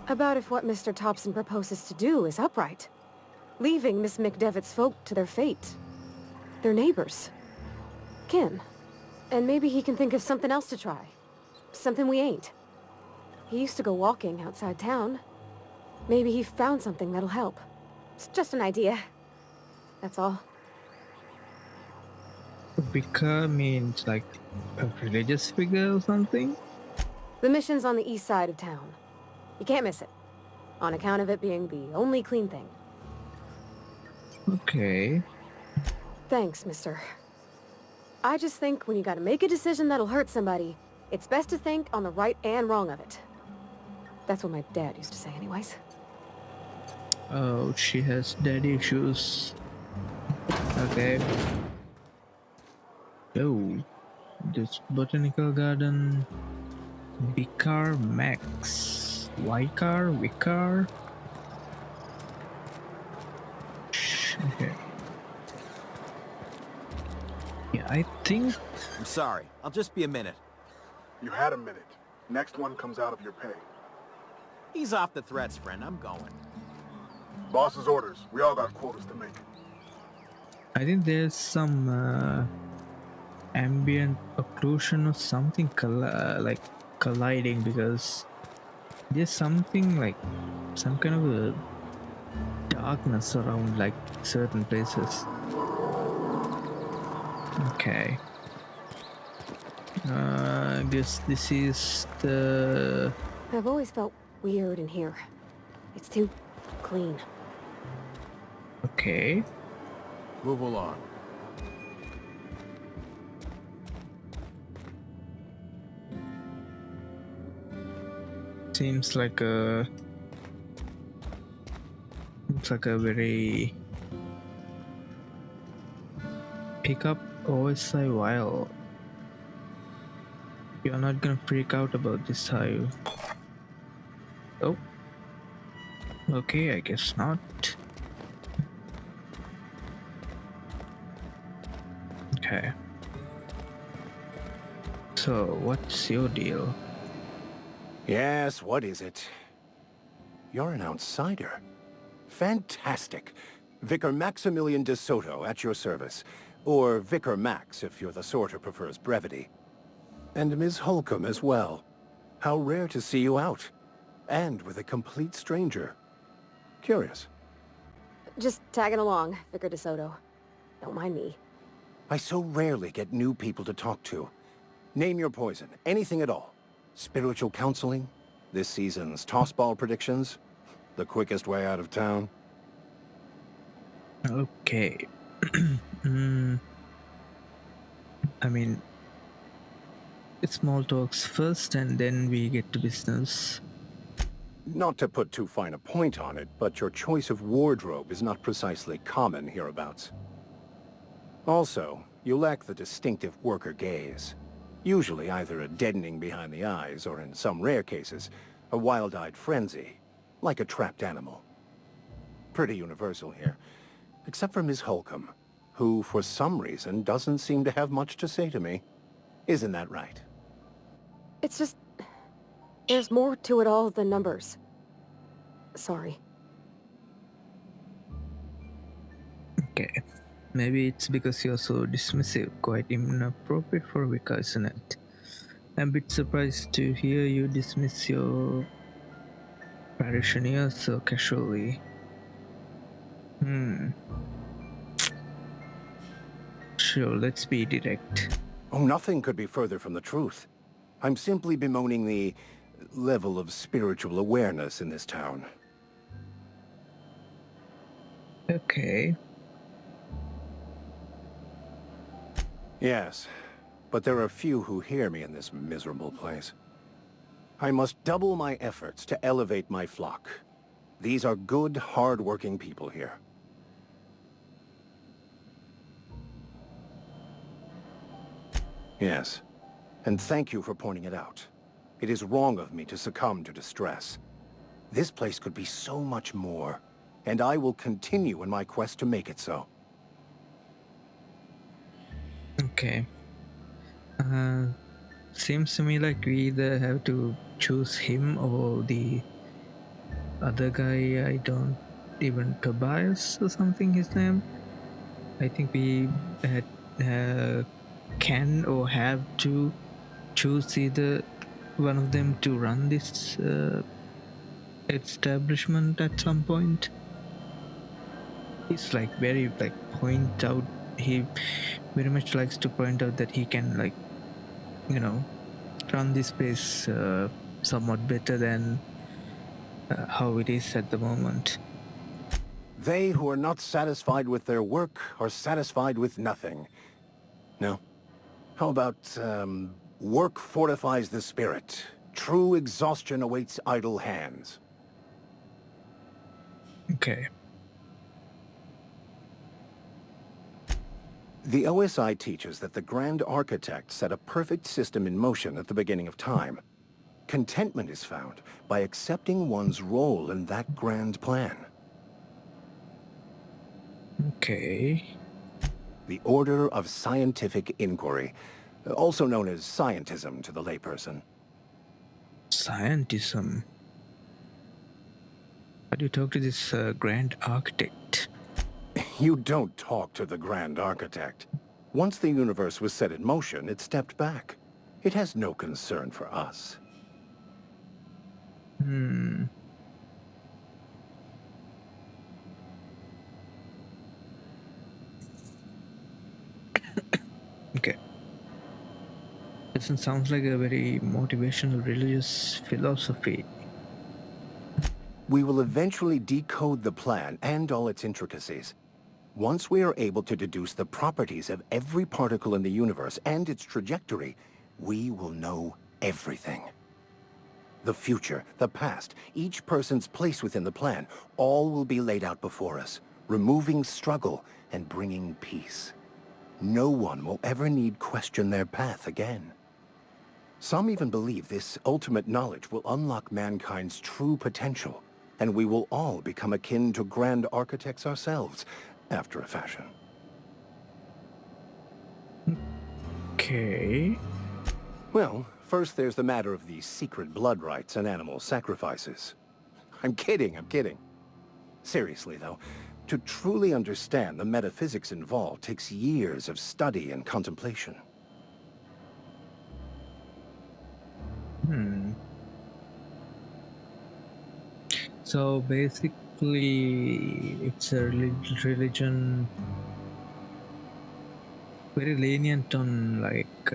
[SPEAKER 3] About if what Mr. Thompson proposes to do is upright. Leaving Miss McDevitt's folk to their fate. Their neighbors. Kin. And maybe he can think of something else to try. Something we ain't. He used to go walking outside town. Maybe he found something that'll help. It's just an idea. That's all.
[SPEAKER 2] Vicar means like a religious figure or something?
[SPEAKER 3] The mission's on the east side of town. You can't miss it. On account of it being the only clean thing.
[SPEAKER 2] Okay.
[SPEAKER 3] Thanks, mister. I just think when you gotta make a decision that'll hurt somebody, it's best to think on the right and wrong of it. That's what my dad used to say anyways.
[SPEAKER 2] Oh, she has daddy issues. Okay. Oh, this botanical garden. Vicar Max. Vicar? Okay. Yeah, I think...
[SPEAKER 6] I'm sorry. I'll just be a minute.
[SPEAKER 11] You had a minute. Next one comes out of your pay.
[SPEAKER 6] Ease off the threats, friend. I'm going.
[SPEAKER 11] Boss's orders. We all got quotas to make.
[SPEAKER 2] I think there's some ambient occlusion or something like colliding, because there's something like some kind of a darkness around like certain places. Okay. I guess this is the...
[SPEAKER 3] I've always felt weird in here. It's too clean.
[SPEAKER 2] Okay.
[SPEAKER 6] Move along.
[SPEAKER 2] Seems like a... It's like a very... Pick up OSI while... You're not gonna freak out about this, are you? Oh. Okay, I guess not. Okay. So, what's your deal?
[SPEAKER 13] Yes, what is it? You're an outsider. Fantastic. Vicar Maximilian de Soto at your service. Or Vicar Max if you're the sort who prefers brevity. And Ms. Holcomb as well. How rare to see you out. And with a complete stranger. Curious.
[SPEAKER 3] Just tagging along, Vicar DeSoto. Don't mind me.
[SPEAKER 13] I so rarely get new people to talk to. Name your poison, anything at all. Spiritual counseling? This season's tossball predictions? The quickest way out of town?
[SPEAKER 2] Okay. I mean, small talks first and then we get to business.
[SPEAKER 13] Not to put too fine a point on it, but your choice of wardrobe is not precisely common hereabouts. Also, you lack the distinctive worker gaze. Usually either a deadening behind the eyes, or in some rare cases, a wild-eyed frenzy, like a trapped animal. Pretty universal here, except for Ms. Holcomb, who for some reason doesn't seem to have much to say to me. Isn't that right?
[SPEAKER 3] It's just... There's more to it all than numbers. Sorry.
[SPEAKER 2] Okay. Maybe it's because you're so dismissive, quite inappropriate for Vika, isn't it? I'm a bit surprised to hear you dismiss your parishioners so casually. Sure, let's be direct.
[SPEAKER 13] Oh, nothing could be further from the truth. I'm simply bemoaning the level of spiritual awareness in this town.
[SPEAKER 2] Okay.
[SPEAKER 13] Yes, but there are few who hear me in this miserable place. I must double my efforts to elevate my flock. These are good, hard-working people here. Yes, and thank you for pointing it out. It is wrong of me to succumb to distress. This place could be so much more, and I will continue in my quest to make it so.
[SPEAKER 2] Okay. Seems to me like we either have to choose him or the other guy, I don't even... Tobias or something his name? I think we can or have to choose either one of them to run this establishment at some point. He's like very point out, he very much likes to point out that he can run this place somewhat better than how it is at the moment.
[SPEAKER 13] They who are not satisfied with their work are satisfied with nothing. No? How about, work fortifies the spirit. True exhaustion awaits idle hands.
[SPEAKER 2] Okay.
[SPEAKER 13] The OSI teaches that the Grand Architect set a perfect system in motion at the beginning of time. Contentment is found by accepting one's role in that grand plan.
[SPEAKER 2] Okay.
[SPEAKER 13] The Order of Scientific Inquiry, also known as scientism to the layperson.
[SPEAKER 2] Scientism. How do you talk to this Grand Architect?
[SPEAKER 13] You don't talk to the Grand Architect. Once the universe was set in motion, it stepped back. It has no concern for us.
[SPEAKER 2] Okay. This sounds like a very motivational religious philosophy.
[SPEAKER 13] We will eventually decode the plan and all its intricacies. Once we are able to deduce the properties of every particle in the universe and its trajectory, we will know everything. The future, the past, each person's place within the plan, all will be laid out before us, removing struggle and bringing peace. No one will ever need question their path again. Some even believe this ultimate knowledge will unlock mankind's true potential, and we will all become akin to Grand Architects ourselves, after a fashion.
[SPEAKER 2] Okay.
[SPEAKER 13] Well, first there's the matter of the secret blood rites and animal sacrifices. I'm kidding. Seriously, though, to truly understand the metaphysics involved takes years of study and contemplation.
[SPEAKER 2] So basically, it's a religion very lenient on like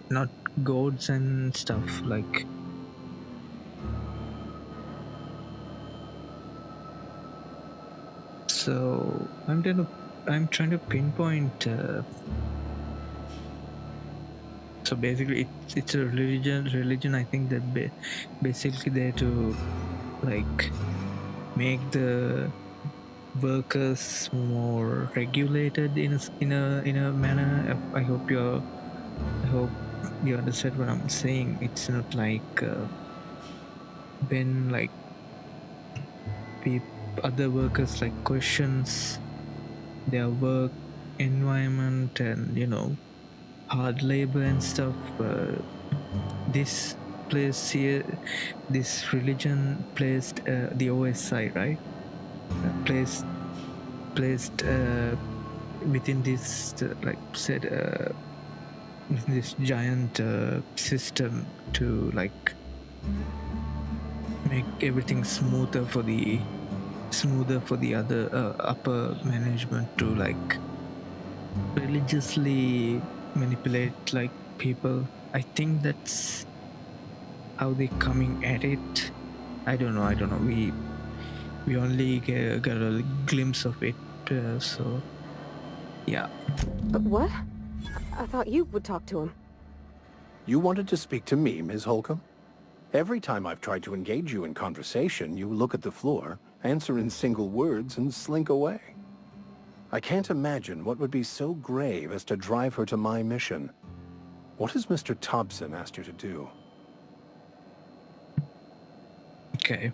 [SPEAKER 2] not gods and stuff like. So I'm trying to pinpoint. So basically, it's a religion. I think that basically there to like make the workers more regulated in a manner. I hope you understand what I'm saying. It's not like when like other workers like questions their work environment and hard labor and stuff. This place here, this religion placed the OSI, right? Placed within this like said within this giant system to like make everything smoother for the other upper management to like religiously manipulate like people. I think that's how they coming at it. I don't know. We only got a glimpse of it, so yeah.
[SPEAKER 3] But what? I thought you would talk to him.
[SPEAKER 13] You wanted to speak to me, Ms. Holcomb? Every time I've tried to engage you in conversation, you look at the floor, answer in single words, and slink away. I can't imagine what would be so grave as to drive her to my mission. What has Mr. Thompson asked you to do?
[SPEAKER 2] Okay.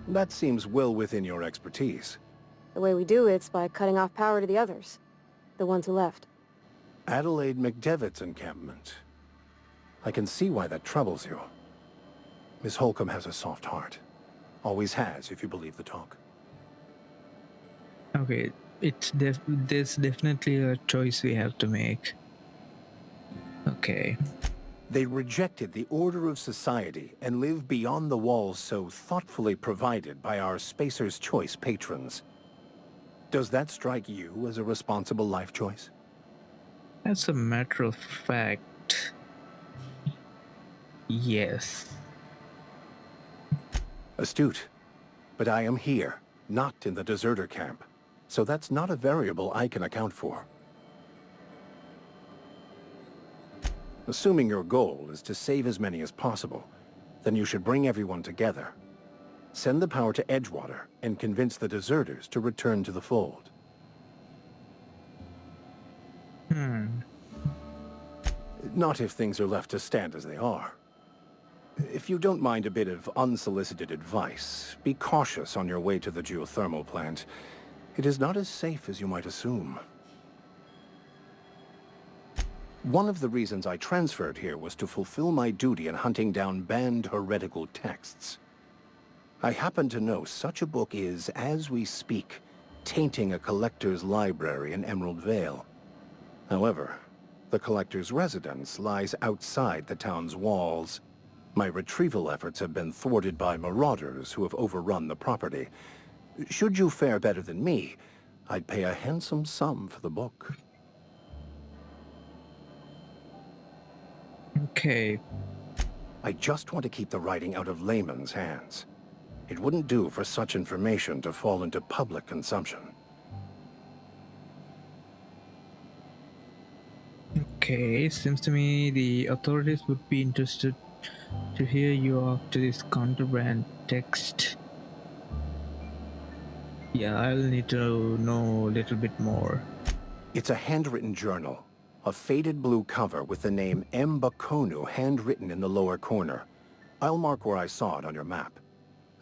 [SPEAKER 13] That seems well within your expertise.
[SPEAKER 3] The way we do it's by cutting off power to the others. The ones who left.
[SPEAKER 13] Adelaide McDevitt's encampment. I can see why that troubles you. Miss Holcomb has a soft heart. Always has, if you believe the talk.
[SPEAKER 2] Okay, there's definitely a choice we have to make. Okay.
[SPEAKER 13] They rejected the order of society and live beyond the walls so thoughtfully provided by our Spacer's Choice patrons. Does that strike you as a responsible life choice?
[SPEAKER 2] As a matter of fact, yes.
[SPEAKER 13] Astute. But I am here, not in the deserter camp. So that's not a variable I can account for. Assuming your goal is to save as many as possible, then you should bring everyone together. Send the power to Edgewater and convince the deserters to return to the fold. Not if things are left to stand as they are. If you don't mind a bit of unsolicited advice, be cautious on your way to the geothermal plant. It is not as safe as you might assume. One of the reasons I transferred here was to fulfill my duty in hunting down banned heretical texts. I happen to know such a book is, as we speak, tainting a collector's library in Emerald Vale. However, the collector's residence lies outside the town's walls. My retrieval efforts have been thwarted by marauders who have overrun the property. Should you fare better than me, I'd pay a handsome sum for the book.
[SPEAKER 2] Okay.
[SPEAKER 13] I just want to keep the writing out of layman's hands. It wouldn't do for such information to fall into public consumption.
[SPEAKER 2] Okay, seems to me the authorities would be interested to hear you after this contraband text. Yeah, I'll need to know a little bit more.
[SPEAKER 13] It's a handwritten journal. A faded blue cover with the name M. Bakonu handwritten in the lower corner. I'll mark where I saw it on your map.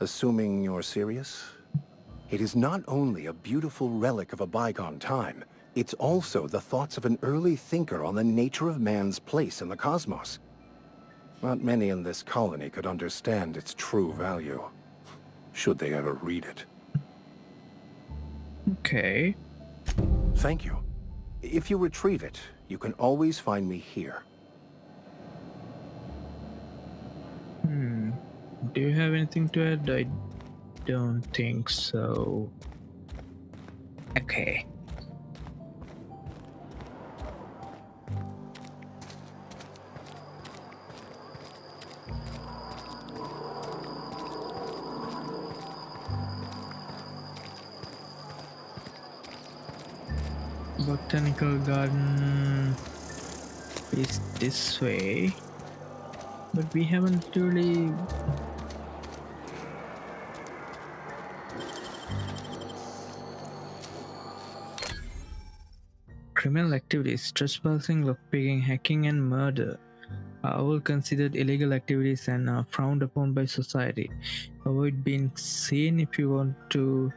[SPEAKER 13] Assuming you're serious? It is not only a beautiful relic of a bygone time, it's also the thoughts of an early thinker on the nature of man's place in the cosmos. Not many in this colony could understand its true value, should they ever read it.
[SPEAKER 2] Okay.
[SPEAKER 13] Thank you. If you retrieve it, you can always find me here.
[SPEAKER 2] Do you have anything to add? I don't think so. Okay. Botanical garden is this way, but we haven't really criminal activities, trespassing, lockpicking, hacking, and murder are all considered illegal activities and are frowned upon by society. Avoid being seen if you want to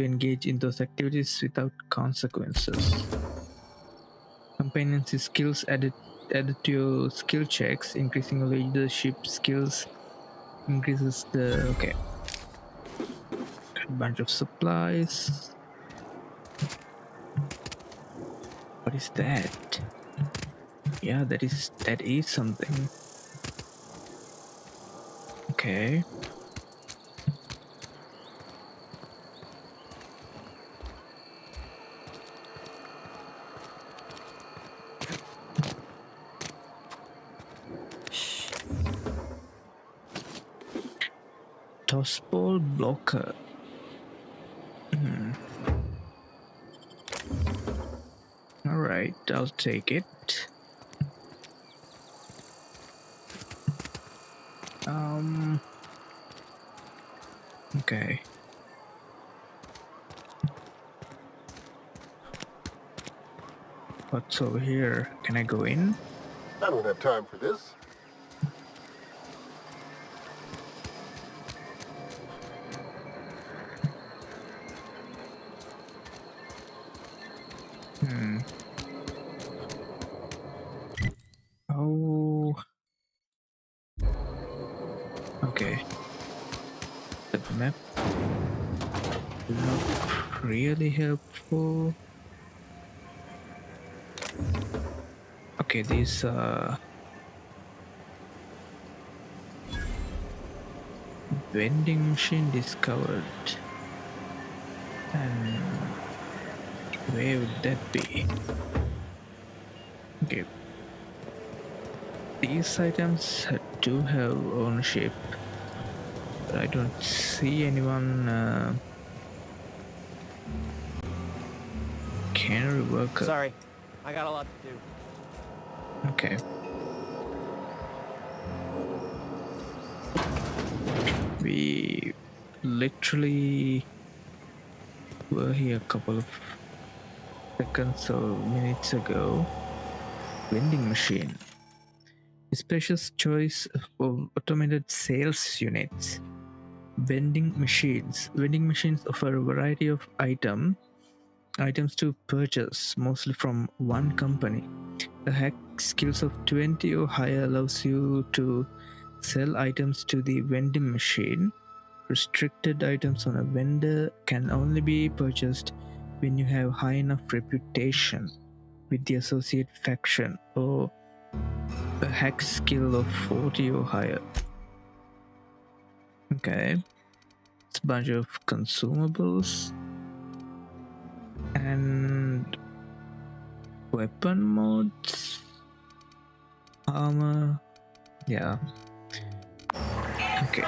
[SPEAKER 2] engage in those activities without consequences. Companionship skills added to your skill checks, increasing your leadership skills increases the okay. Got a bunch of supplies. What is that? Yeah, that is something. Okay. Tossball blocker. Alright, I'll take it. Okay. What's over here? Can I go in?
[SPEAKER 11] I don't have time for this.
[SPEAKER 2] Oh. Okay. The map look really helpful. Okay, these vending machine discovered. And where would that be? Okay. These items do have ownership, but I don't see anyone. Cannery worker.
[SPEAKER 14] Sorry, I got a lot to do.
[SPEAKER 2] Okay. we literally were here a couple of seconds or minutes ago. Vending machine. Spacious choice of automated sales units. Vending machines. Vending machines offer a variety of items to purchase, mostly from one company. The hack skills of 20 or higher allows you to sell items to the vending machine. Restricted items on a vendor can only be purchased when you have high enough reputation with the associate faction or a hack skill of 40 or higher. Okay. It's a bunch of consumables and weapon mods, armor, yeah. Okay.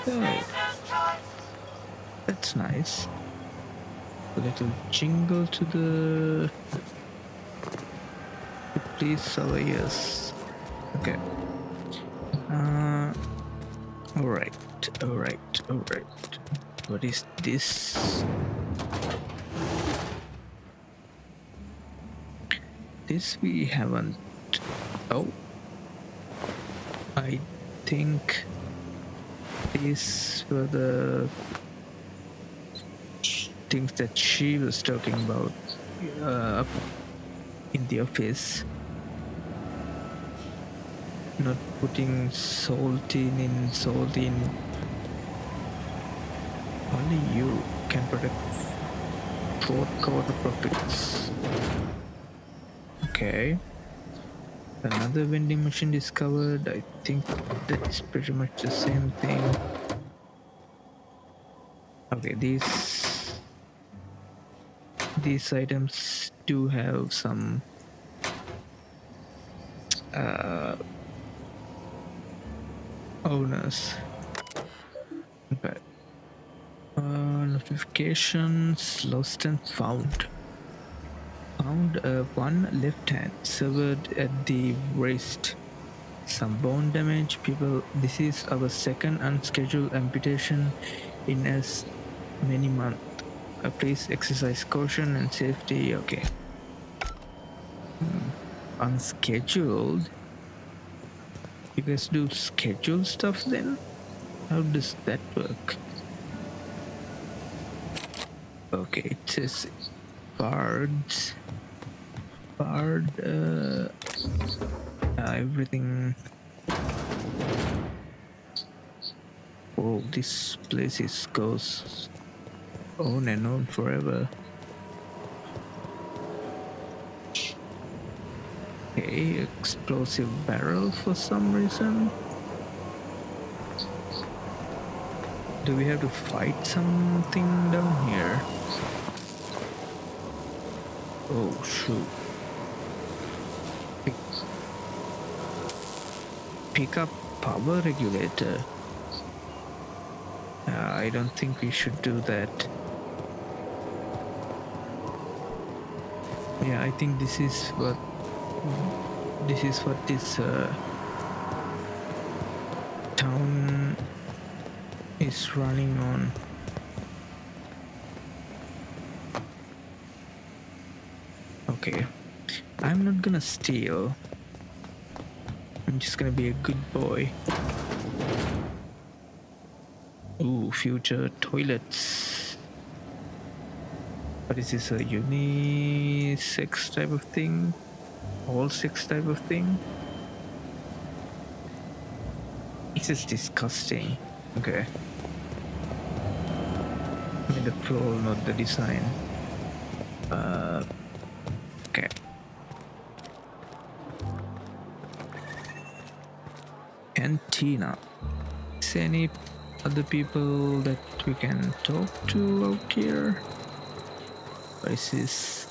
[SPEAKER 2] Oh, that's nice. A little jingle to please our ears. Okay. Alright. What is this? This we haven't. Oh. I think these were the things that she was talking about up in the office. Not putting salt in. Only you can protect fourth quarter profits. Okay. Another vending machine discovered. I think that's pretty much the same thing. Okay, these items do have some owners. Okay. Notifications lost and found. Found one left hand severed at the wrist. Some bone damage. People, this is our second unscheduled amputation in as many months. Please exercise caution and safety. Okay. Unscheduled? You guys do scheduled stuff then? How does that work? Okay, it says bards. Everything. Oh, this place goes on and on forever. Okay, explosive barrel for some reason. Do we have to fight something down here? Oh shoot. Pick up power regulator. I don't think we should do that. Yeah, I think this is what this town is running on. Okay, I'm not gonna steal. I'm just gonna be a good boy. Ooh, future toilets. What is this, a unisex type of thing? All sex type of thing? This is disgusting. Okay. I mean the floor, not the design. Okay. Cantina. Is there any other people that we can talk to out here? What is this?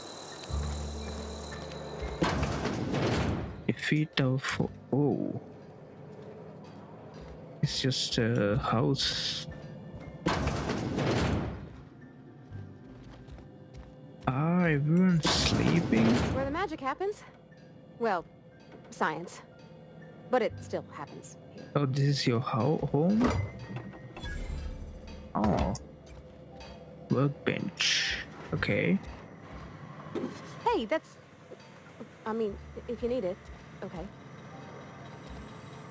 [SPEAKER 2] Defeat of... Oh. It's just a house. Ah, everyone's sleeping?
[SPEAKER 3] Where the magic happens? Well, science. but it still happens here.
[SPEAKER 2] Oh, this is your home? Oh. Workbench. Okay.
[SPEAKER 3] Hey, that's... I mean, if you need it, okay.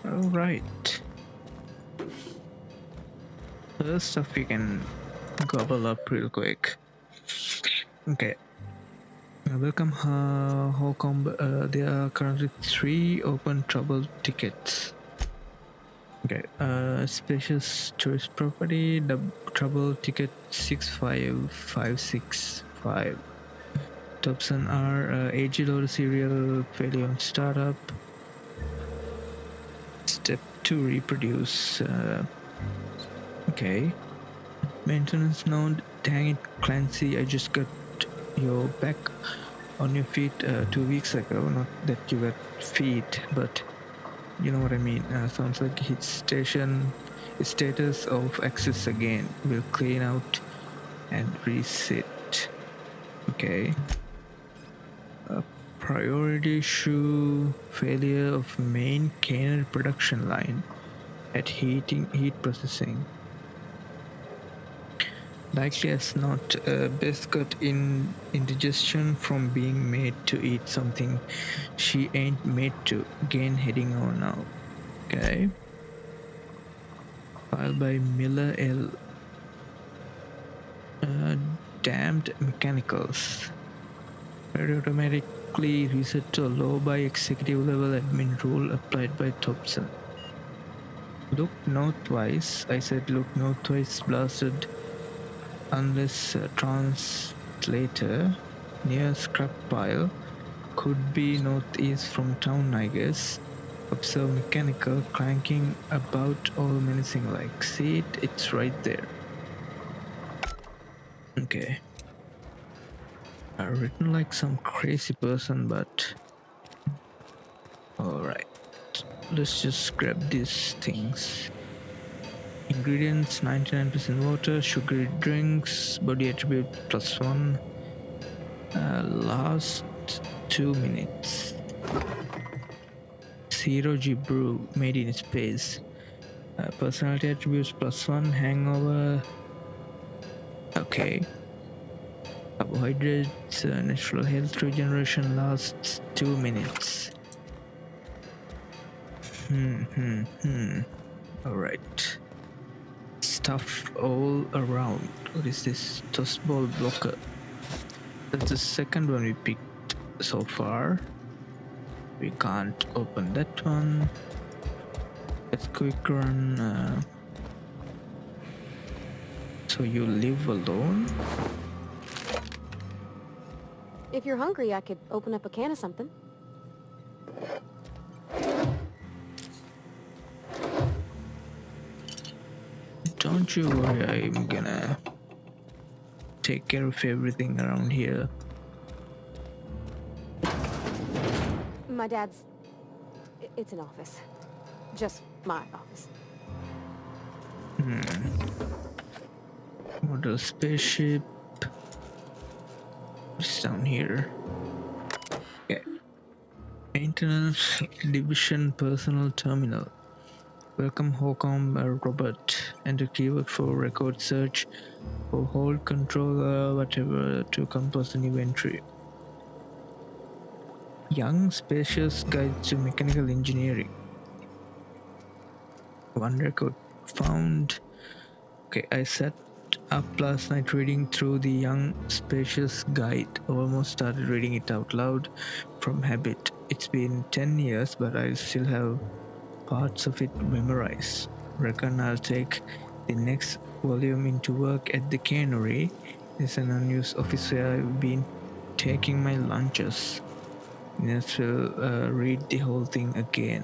[SPEAKER 2] Alright. First stuff we can gobble up real quick. Okay. Welcome, Holcomb. There are currently 3 open trouble tickets. Okay. Spacious tourist property. Trouble ticket 65565. Thompson R. AG loader serial failure on startup. Step 2 reproduce. Okay. Maintenance node. Dang it, Clancy. I just got your back on your feet 2 weeks ago. Not that you got feet, but you know what I mean. Sounds like his status of access again. Will clean out and reset. Okay. Priority issue failure of main canner production line at heat processing. Likely as not, Beth got indigestion from being made to eat something she ain't made to. Again, heading on now. Okay. File by Miller L. Damned mechanicals. Automatically reset to low by executive level admin rule applied by Thompson. Look north twice. I said look north twice. Blasted. Unless translator near scrap pile could be northeast from town, I guess. Observe mechanical cranking about all menacing like. See it? It's right there. Okay. Written like some crazy person, but alright. Let's just grab these things. Ingredients 99% water, sugary drinks, body attribute +1. Last 2 minutes. 0G brew made in space. Personality attributes +1, hangover. Okay. Carbohydrates, natural health regeneration lasts 2 minutes. Alright. Stuff all around. What is this? Toast ball blocker. That's the second one we picked so far. We can't open that one. Let's quick run. So you live alone?
[SPEAKER 3] If you're hungry, I could open up a can of something.
[SPEAKER 2] Don't you worry, I'm gonna take care of everything around here.
[SPEAKER 3] My dad's... It's an office. Just my office.
[SPEAKER 2] Model spaceship. It's down here. Okay. Maintenance division personal terminal. Welcome Holcomb Robert. Enter keyword for record search or hold controller whatever to compose a new entry. Young Spacious Guide to Mechanical Engineering. One record found. Okay, I sat up last night reading through the Young Spacious Guide. Almost started reading it out loud from habit. It's been 10 years, but I still have parts of it memorized. Reckon I'll take the next volume into work at the cannery. It's an unused office where I've been taking my lunches. Let's read the whole thing again.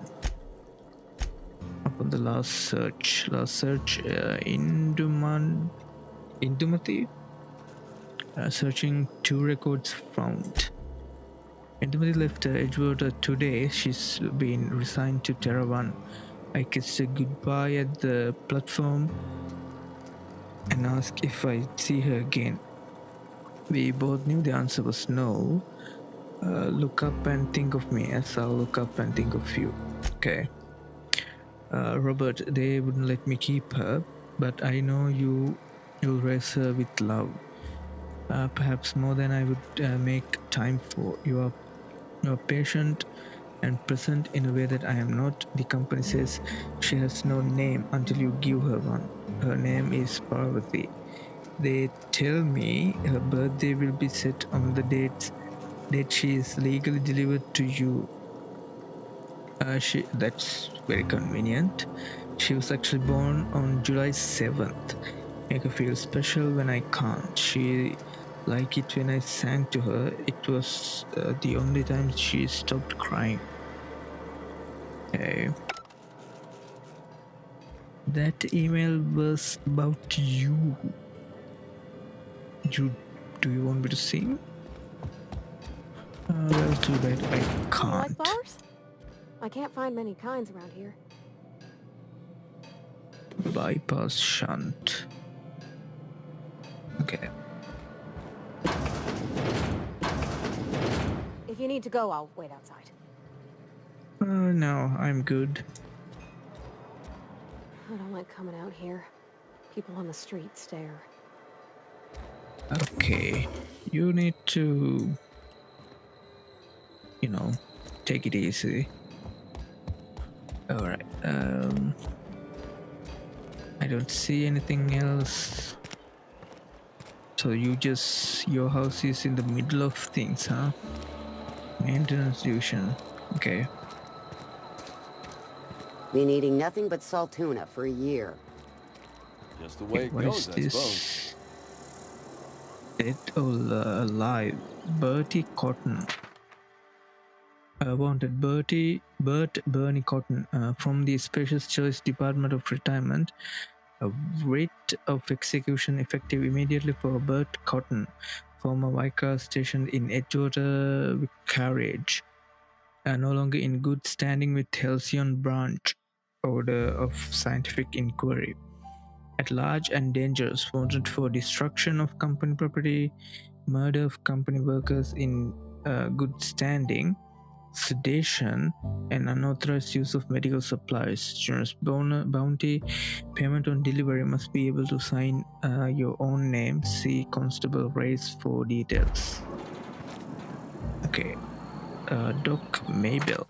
[SPEAKER 2] Upon the last search. Indumati? Searching 2 records found. Indumati left Edgewater today. She's been resigned to Terra 1. I kissed her goodbye at the platform and asked if I'd see her again. We both knew the answer was no. Look up and think of me as I'll look up and think of you. Okay. Robert, they wouldn't let me keep her, but I know you'll raise her with love. Perhaps more than I would make time for. You're patient and present in a way that I am not. The company says she has no name until you give her one. Her name is Parvati. They tell me her birthday will be set on the date she is legally delivered to you. That's very convenient. She was actually born on July 7th. Make her feel special when I can't. She liked it when I sang to her. It was the only time she stopped crying. Okay. That email was about you. Do you want me to sing? Well, too bad I
[SPEAKER 3] You like
[SPEAKER 2] can't.
[SPEAKER 3] flowers? I can't find many kinds around here.
[SPEAKER 2] Bypass shunt. Okay.
[SPEAKER 3] If you need to go, I'll wait outside.
[SPEAKER 2] No, I'm good.
[SPEAKER 3] I don't like coming out here. People on the street stare.
[SPEAKER 2] Okay. You need to, take it easy. Alright. I don't see anything else. So your house is in the middle of things, huh? Maintenance division. Okay.
[SPEAKER 10] Been eating nothing but salt tuna for a year.
[SPEAKER 5] Just the way it
[SPEAKER 2] What
[SPEAKER 5] goes,
[SPEAKER 2] is
[SPEAKER 5] I suppose.
[SPEAKER 2] this? Dead or alive? Bertie Cotton. Wanted Bert Bernie Cotton from the Specious Choice Department of Retirement. A writ of execution effective immediately for Bert Cotton, former Vicar stationed in Edgewater Vicarage, no longer in good standing with Halcyon Branch, Order of Scientific Inquiry. At large and dangerous, wanted for destruction of company property, murder of company workers in good standing, sedation, and unauthorized use of medical supplies. Generous bounty. Payment on delivery must be able to sign your own name. See Constable Race for details. Okay. Doc Mabel.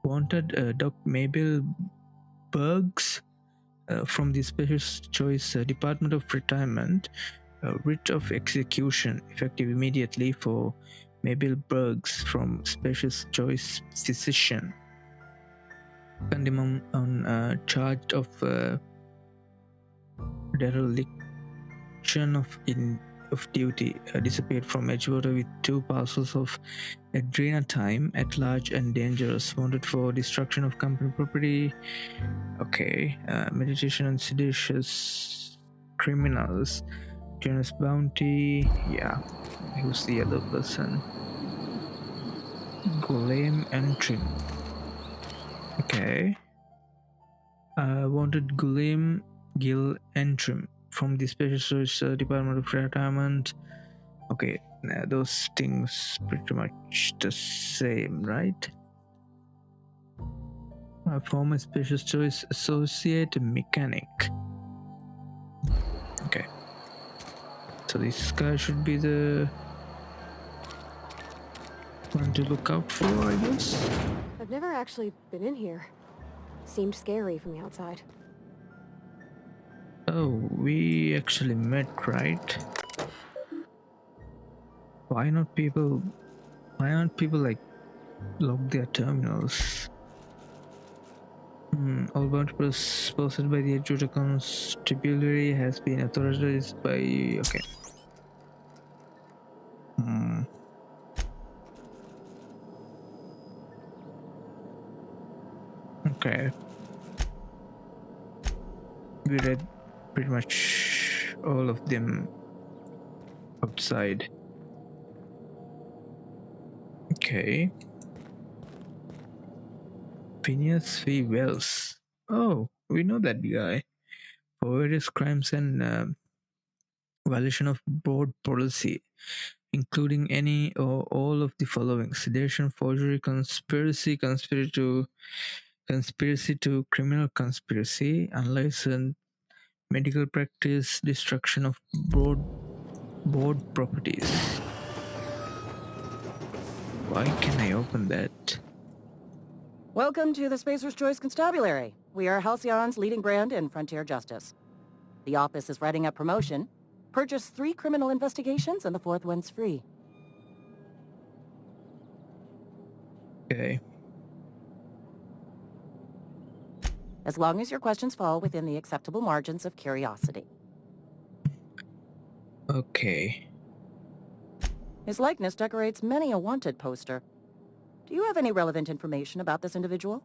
[SPEAKER 2] Wanted Doc Mabel Bergs from the Special Choice Department of Retirement. Writ of execution effective immediately for Mabel Bergs from Special Choice Physician. Condemned on charge of dereliction of duty, disappeared from Edgewater with 2 parcels of adrenatime, at large and dangerous, wanted for destruction of company property. Okay, meditation and seditious criminals, generous bounty. Yeah, who's the other person? Golem Entrim. Okay. Wanted Guillem Gil Entrim from the Special Service Department of Retirement. Okay, those things pretty much the same, right? Former Special Choice Associate Mechanic. Okay. So this guy should be the one to look out for, I guess.
[SPEAKER 3] I've never actually been in here. Seemed scary from the outside.
[SPEAKER 2] Oh, we actually met, right? Why not people like lock their terminals? All bounty posted by the Edgewater Constabulary has been authorized by... Okay. Okay. We read pretty much all of them outside. Okay. Phineas V. Wells. Oh, we know that guy. For various crimes and violation of board policy, including any or all of the following: sedation, forgery, conspiracy to Conspiracy to criminal conspiracy, unlicensed medical practice, destruction of board properties. Why can I open that?
[SPEAKER 15] Welcome to the Spacer's Choice Constabulary. We are Halcyon's leading brand in frontier justice. The office is writing up promotion. Purchase 3 criminal investigations and the 4th one's free.
[SPEAKER 2] Okay.
[SPEAKER 15] As long as your questions fall within the acceptable margins of curiosity.
[SPEAKER 2] Okay.
[SPEAKER 15] His likeness decorates many a wanted poster. Do you have any relevant information about this individual?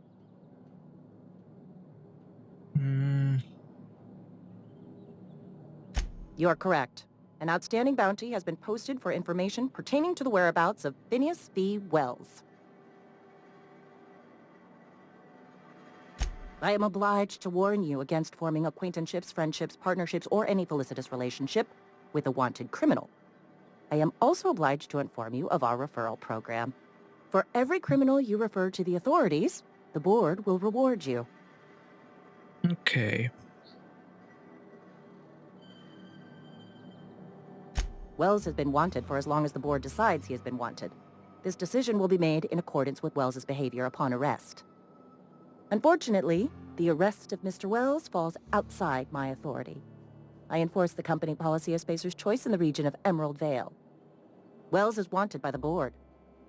[SPEAKER 15] You are correct. An outstanding bounty has been posted for information pertaining to the whereabouts of Phineas V. Wells. I am obliged to warn you against forming acquaintanceships, friendships, partnerships, or any felicitous relationship with a wanted criminal. I am also obliged to inform you of our referral program. For every criminal you refer to the authorities, the board will reward you.
[SPEAKER 2] Okay.
[SPEAKER 15] Wells has been wanted for as long as the board decides he has been wanted. This decision will be made in accordance with Wells's behavior upon arrest. Unfortunately, the arrest of Mr. Wells falls outside my authority. I enforce the company policy of Spacer's Choice in the region of Emerald Vale. Wells is wanted by the board.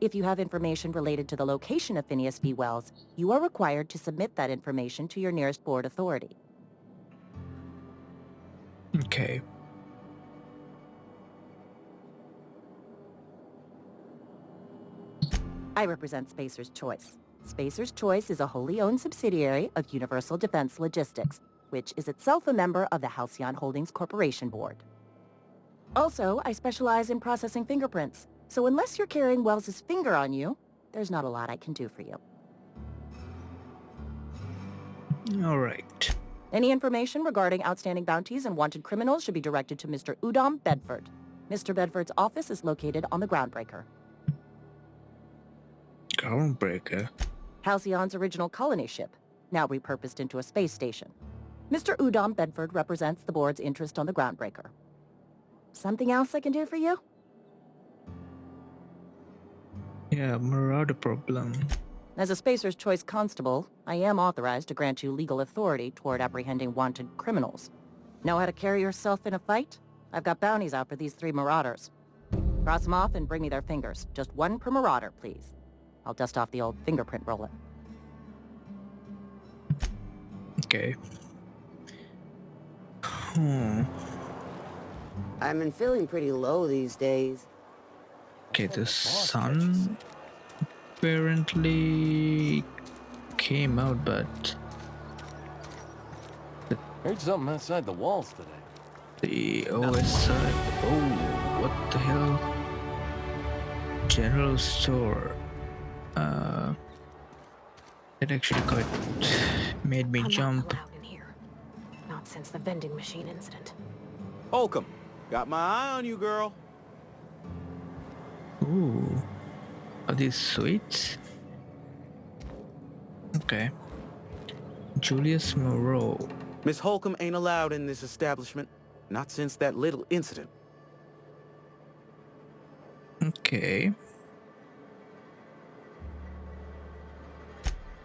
[SPEAKER 15] If you have information related to the location of Phineas V. Wells, you are required to submit that information to your nearest board authority.
[SPEAKER 2] Okay.
[SPEAKER 15] I represent Spacer's Choice. Spacer's Choice is a wholly owned subsidiary of Universal Defense Logistics, which is itself a member of the Halcyon Holdings Corporation Board. Also, I specialize in processing fingerprints, so unless you're carrying Wells's finger on you, there's not a lot I can do for you.
[SPEAKER 2] All right.
[SPEAKER 15] Any information regarding outstanding bounties and wanted criminals should be directed to Mr. Udom Bedford. Mr. Bedford's office is located on the Groundbreaker.
[SPEAKER 2] Groundbreaker?
[SPEAKER 15] Halcyon's original colony ship, now repurposed into a space station. Mr. Udom Bedford represents the board's interest on the Groundbreaker. Something else I can do for you?
[SPEAKER 2] Yeah, Marauder problem.
[SPEAKER 15] As a Spacer's Choice constable, I am authorized to grant you legal authority toward apprehending wanted criminals. Know how to carry yourself in a fight? I've got bounties out for these 3 marauders. Cross them off and bring me their fingers. Just 1 per marauder, please. I'll dust off the old fingerprint roller.
[SPEAKER 2] Okay.
[SPEAKER 10] I've been feeling pretty low these days.
[SPEAKER 2] Okay, the sun apparently came out, but
[SPEAKER 5] Heard something outside the walls today.
[SPEAKER 2] the OS side. Oh, what the hell? General store. It actually made me jump.
[SPEAKER 3] Not allowed in here. Not since the vending machine incident.
[SPEAKER 6] Holcomb, got my eye on you, girl.
[SPEAKER 2] Ooh, are these sweets? Okay. Julius Moreau.
[SPEAKER 6] Miss Holcomb ain't allowed in this establishment. Not since that little incident.
[SPEAKER 2] Okay.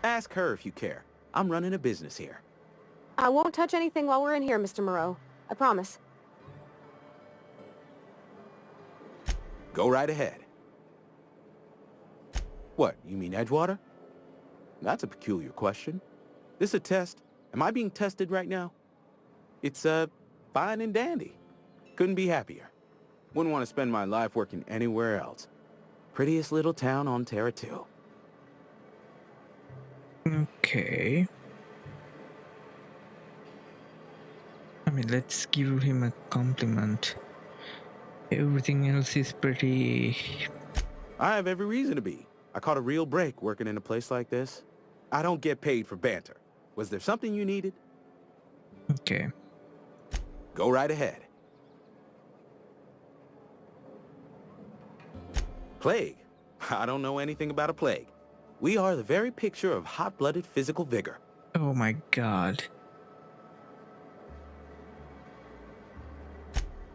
[SPEAKER 6] Ask her if you care. I'm running a business here.
[SPEAKER 3] I won't touch anything while we're in here, Mr. Moreau. I promise.
[SPEAKER 6] Go right ahead. What, you mean Edgewater? That's a peculiar question. This a test? Am I being tested right now? It's, fine and dandy. Couldn't be happier. Wouldn't want to spend my life working anywhere else. Prettiest little town on Terra 2.
[SPEAKER 2] Okay. I mean, let's give him a compliment. Everything else is pretty...
[SPEAKER 6] I have every reason to be. I caught a real break working in a place like this. I don't get paid for banter. Was there something you needed?
[SPEAKER 2] Okay.
[SPEAKER 6] Go right ahead. Plague? I don't know anything about a plague. We are the very picture of hot-blooded physical vigor.
[SPEAKER 2] Oh my god.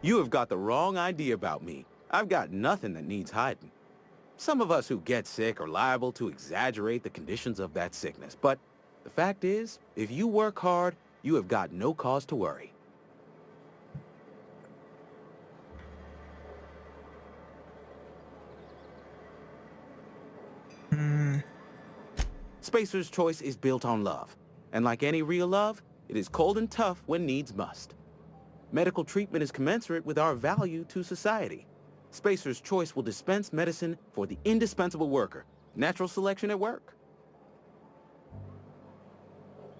[SPEAKER 6] You have got the wrong idea about me. I've got nothing that needs hiding. Some of us who get sick are liable to exaggerate the conditions of that sickness, but the fact is, if you work hard, you have got no cause to worry. Spacer's Choice is built on love, and like any real love, it is cold and tough when needs must. Medical treatment is commensurate with our value to society. Spacer's Choice will dispense medicine for the indispensable worker. Natural selection at work.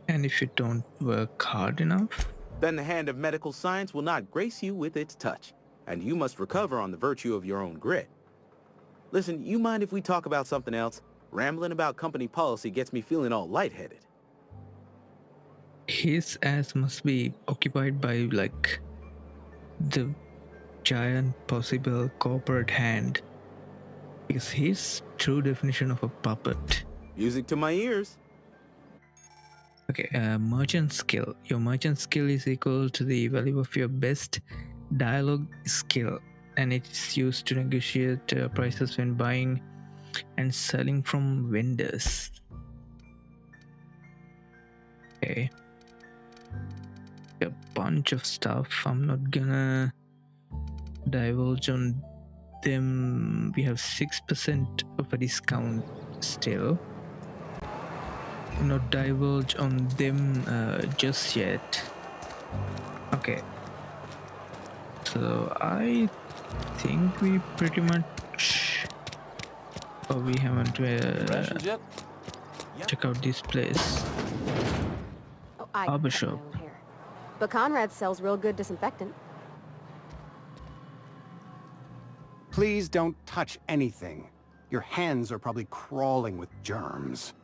[SPEAKER 2] And if you don't work hard enough?
[SPEAKER 6] Then the hand of medical science will not grace you with its touch, and you must recover on the virtue of your own grit. Listen, you mind if we talk about something else? Rambling about company policy gets me feeling all lightheaded.
[SPEAKER 2] His ass must be occupied by, like, the giant possible corporate hand. Because he's true definition of a puppet.
[SPEAKER 6] Music to my ears.
[SPEAKER 2] Okay, merchant skill. Your merchant skill is equal to the value of your best dialogue skill, and it's used to negotiate prices when buying and selling from vendors. Okay. A bunch of stuff. I'm not gonna divulge on them. We have 6% of a discount still. Not divulge on them just yet. Okay. So I think we pretty much... Oh, we haven't check out this place.
[SPEAKER 3] Oh, I
[SPEAKER 2] Barber
[SPEAKER 3] cut my
[SPEAKER 2] shop.
[SPEAKER 3] own hair. But Conrad sells real good disinfectant.
[SPEAKER 13] Please don't touch anything. Your hands are probably crawling with germs.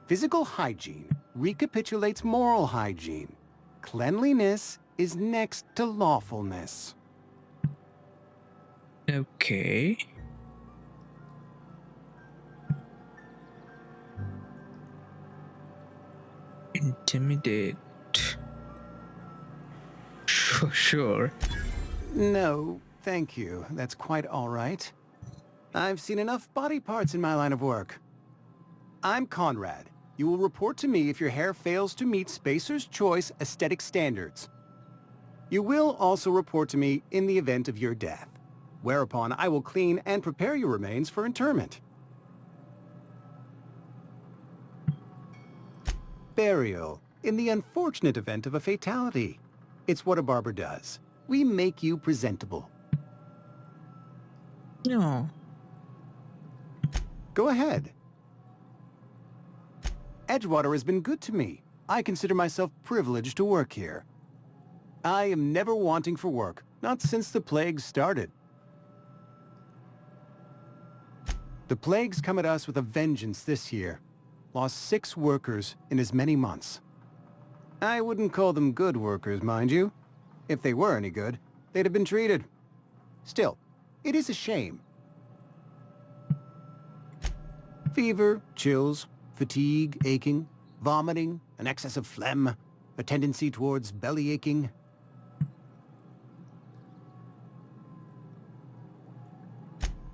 [SPEAKER 13] Physical hygiene recapitulates moral hygiene. Cleanliness is next to lawfulness.
[SPEAKER 2] Okay. Intimidate. Sure.
[SPEAKER 13] No, thank you. That's quite all right. I've seen enough body parts in my line of work. I'm Conrad. You will report to me if your hair fails to meet Spacer's Choice aesthetic standards. You will also report to me in the event of your death, whereupon I will clean and prepare your remains for interment. Burial, in the unfortunate event of a fatality. It's what a barber does. We make you presentable.
[SPEAKER 2] No.
[SPEAKER 13] Go ahead. Edgewater has been good to me. I consider myself privileged to work here. I am never wanting for work, not since the plague started. The plague's come at us with a vengeance this year. Lost 6 workers in as many months. I wouldn't call them good workers, mind you. If they were any good, they'd have been treated. Still, it is a shame. Fever, chills, fatigue, aching, vomiting, an excess of phlegm, a tendency towards belly aching.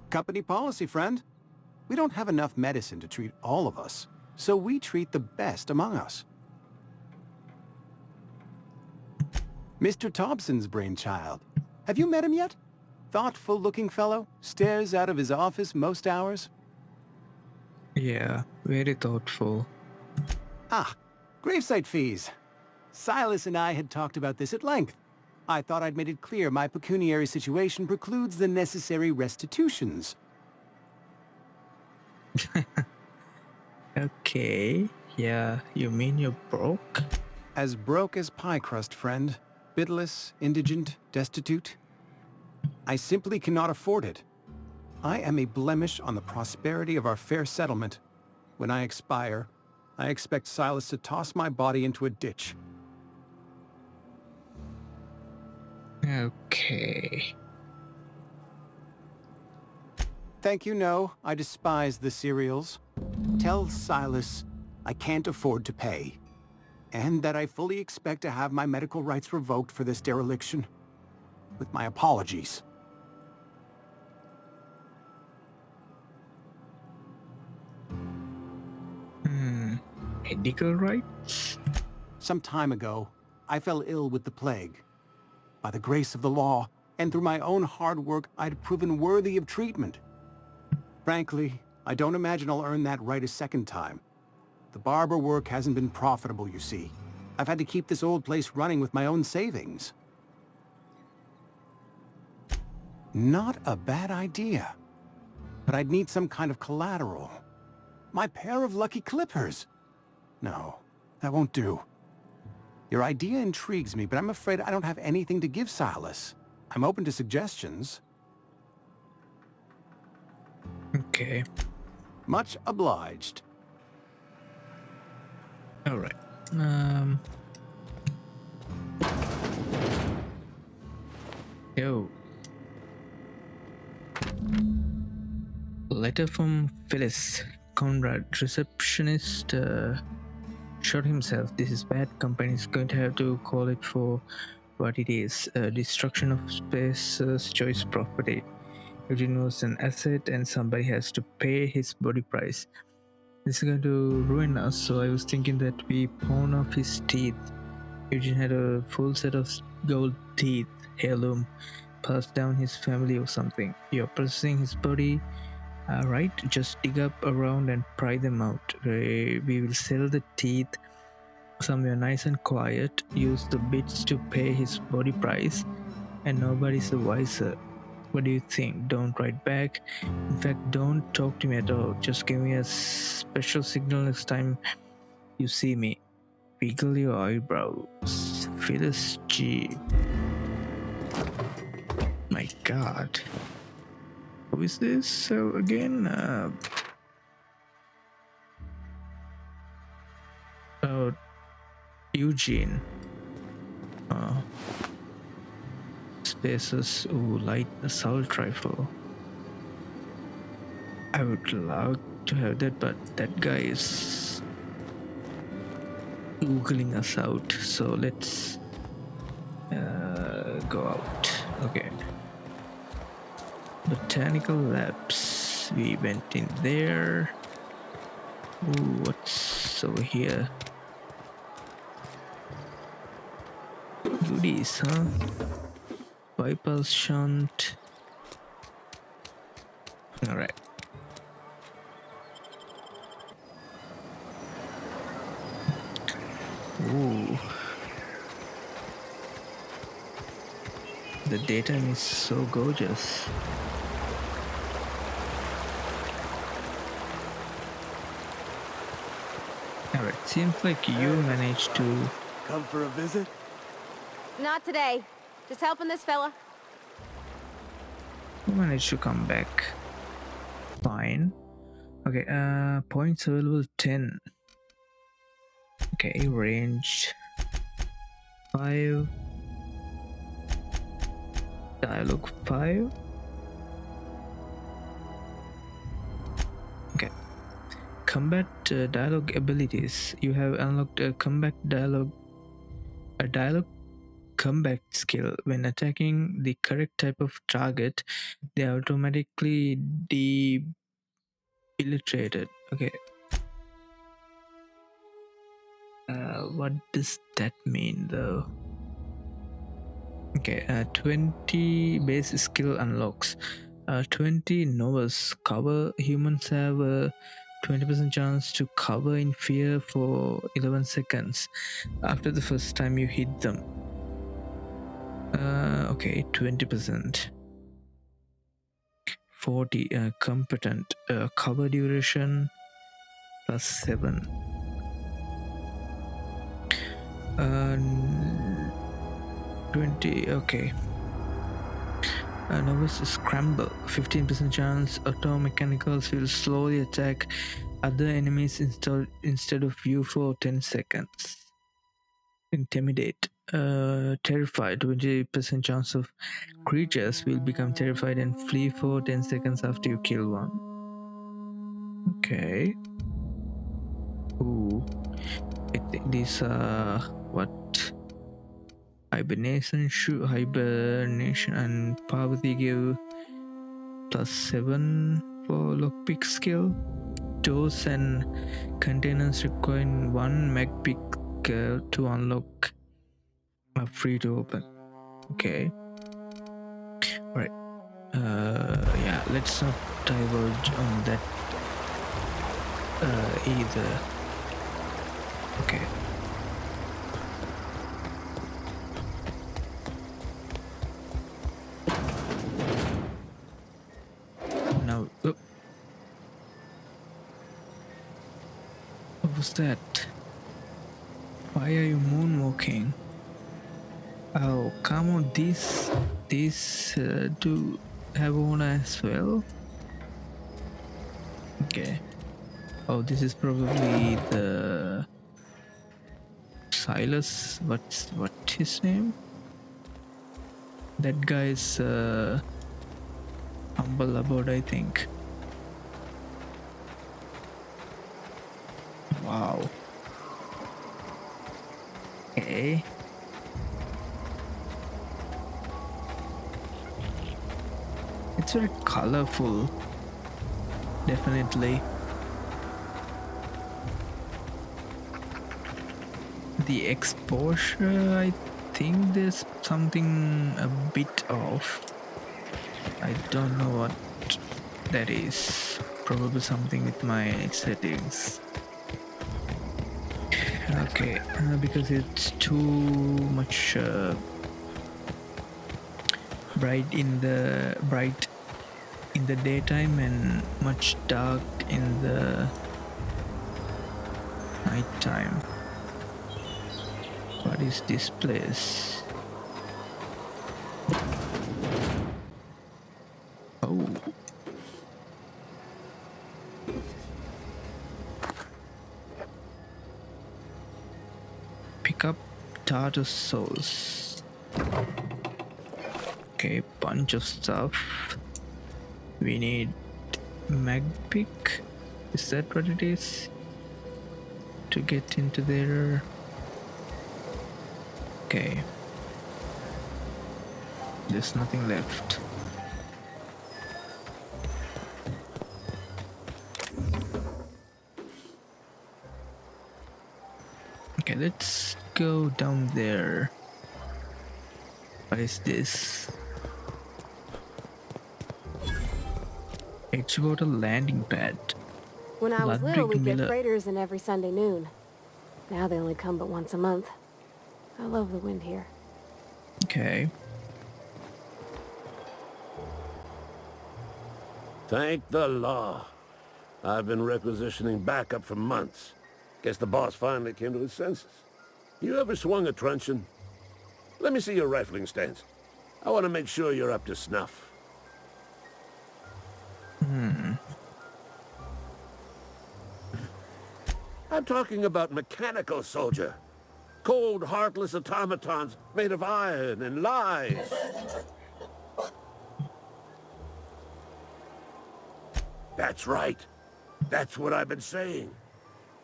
[SPEAKER 13] Company policy, friend. We don't have enough medicine to treat all of us, so we treat the best among us. Mr. Thompson's brainchild. Have you met him yet? Thoughtful-looking fellow, stares out of his office most hours.
[SPEAKER 2] Yeah, very thoughtful.
[SPEAKER 13] Ah, gravesite fees. Silas and I had talked about this at length. I thought I'd made it clear my pecuniary situation precludes the necessary restitutions.
[SPEAKER 2] Okay, yeah, you mean you're broke?
[SPEAKER 13] As broke as pie crust, friend. Bitless, indigent, destitute. I simply cannot afford it. I am a blemish on the prosperity of our fair settlement. When I expire, I expect Silas to toss my body into a ditch.
[SPEAKER 2] Okay.
[SPEAKER 13] Thank you, no. I despise the cereals. Tell Silas I can't afford to pay. And that I fully expect to have my medical rights revoked for this dereliction. With my apologies.
[SPEAKER 2] Medical rights?
[SPEAKER 13] Some time ago, I fell ill with the plague. By the grace of the law, and through my own hard work, I'd proven worthy of treatment. Frankly, I don't imagine I'll earn that right a second time. The barber work hasn't been profitable, you see. I've had to keep this old place running with my own savings. Not a bad idea. But I'd need some kind of collateral. My pair of lucky clippers. No, that won't do. Your idea intrigues me, but I'm afraid I don't have anything to give Silas. I'm open to suggestions.
[SPEAKER 2] Okay.
[SPEAKER 13] Much obliged.
[SPEAKER 2] Alright. Yo. Letter from Phyllis. Conrad, receptionist, shot himself. This is bad. Company is going to have to call it for what it is. Destruction of Space's choice property. Eugene was an asset and somebody has to pay his body price. This is going to ruin us, so I was thinking that we pawn off his teeth. Eugene had a full set of gold teeth, heirloom, passed down his family or something. You're processing his body, right? Just dig up around and pry them out. We will sell the teeth somewhere nice and quiet, use the bits to pay his body price, and nobody's the wiser. What do you think? Don't write back. In fact, don't talk to me at all. Just give me a special signal next time you see me. Wiggle your eyebrows. Phyllis G. My God. Who is this again? Oh, Eugene. Spaces. Ooh, light assault rifle. I would love to have that, but that guy is googling us out. So let's go out. Okay. Botanical labs. We went in there. Ooh, what's over here? Goodies, huh? Bypass shunt. Alright. Ooh. The daytime is so gorgeous. Alright, seems like you managed to...
[SPEAKER 1] Come for a visit?
[SPEAKER 3] Not today. Just helping this fella.
[SPEAKER 2] You managed to come back. Fine. Okay, points available 10. Okay, ranged 5. Dialogue 5. Okay. Combat dialogue abilities. You have unlocked a combat dialogue. A dialogue combat skill. When attacking the correct type of target, they are automatically debilitated. Okay. What does that mean though? Okay, 20 base skill unlocks. 20 novas cover. Humans have a 20% chance to cover in fear for 11 seconds after the first time you hit them. Okay, 20%. 40 competent. Cover duration plus 7. 20, okay. Novice scramble, 15% chance auto mechanicals will slowly attack other enemies instead of you for 10 seconds. Intimidate. Terrified. 20% chance of creatures will become terrified and flee for 10 seconds after you kill one. Okay. Ooh. I think these are what? Hibernation and Parvati give +7 for lockpick skill. Doors and containers requiring 1 mag pick to unlock are free to open. Okay. Right. Yeah, let's not diverge on that either. Okay. Now, oh. What was that? Why are you moonwalking? Oh, come on, these do have one as well. Okay. Oh, this is probably the Silas. What his name? That guy's humble abode, I think. Wow. Okay. It's very colorful. Definitely. The exposure, I think there's something a bit off. I don't know what that is. Probably something with my settings. Okay, because it's too much bright in the daytime and much dark in the nighttime. What is this place? Oh. Pick up tartar sauce. Okay, bunch of stuff. We need mag pick. Is that what it is? To get into there. Okay. There's nothing left. Okay, let's go down there. What is this? Edgewater landing pad.
[SPEAKER 3] When I was little, we'd get
[SPEAKER 2] Miller.
[SPEAKER 3] freighters in every Sunday noon. Now they only come but once a month. I love the wind here.
[SPEAKER 2] Okay.
[SPEAKER 16] Thank the law. I've been requisitioning backup for months. Guess the boss finally came to his senses. You ever swung a truncheon? Let me see your rifling stance. I want to make sure you're up to snuff. I'm talking about mechanical soldier. Cold, heartless automatons made of iron and lies. That's right. That's what I've been saying.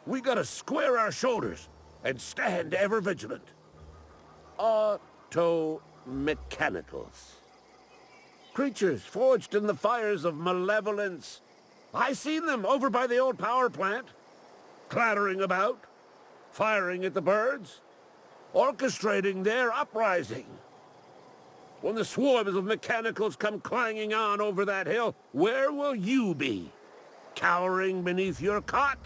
[SPEAKER 16] We gotta square our shoulders and stand ever vigilant. Auto-mechanicals. Creatures forged in the fires of malevolence. I seen them over by the old power plant. Clattering about, firing at the birds, orchestrating their uprising. When the swarms of mechanicals come clanging on over that hill, where will you be? Cowering beneath your cot?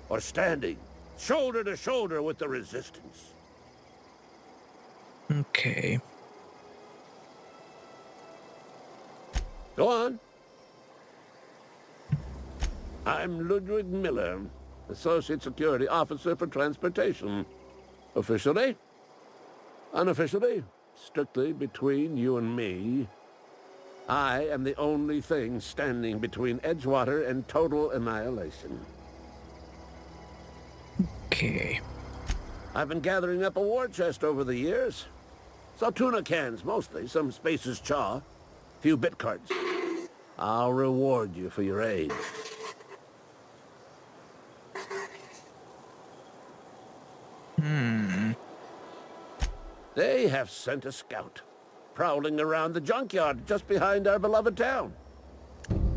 [SPEAKER 16] Or standing, shoulder to shoulder with the resistance?
[SPEAKER 2] Okay.
[SPEAKER 16] Go on. I'm Ludwig Miller, Associate Security Officer for Transportation. Officially? Unofficially? Strictly between you and me. I am the only thing standing between Edgewater and total annihilation.
[SPEAKER 2] Okay.
[SPEAKER 16] I've been gathering up a war chest over the years. Saw tuna cans, mostly. Some Spacer's chaw. Few bit cards. I'll reward you for your aid. They have sent a scout, prowling around the junkyard just behind our beloved town.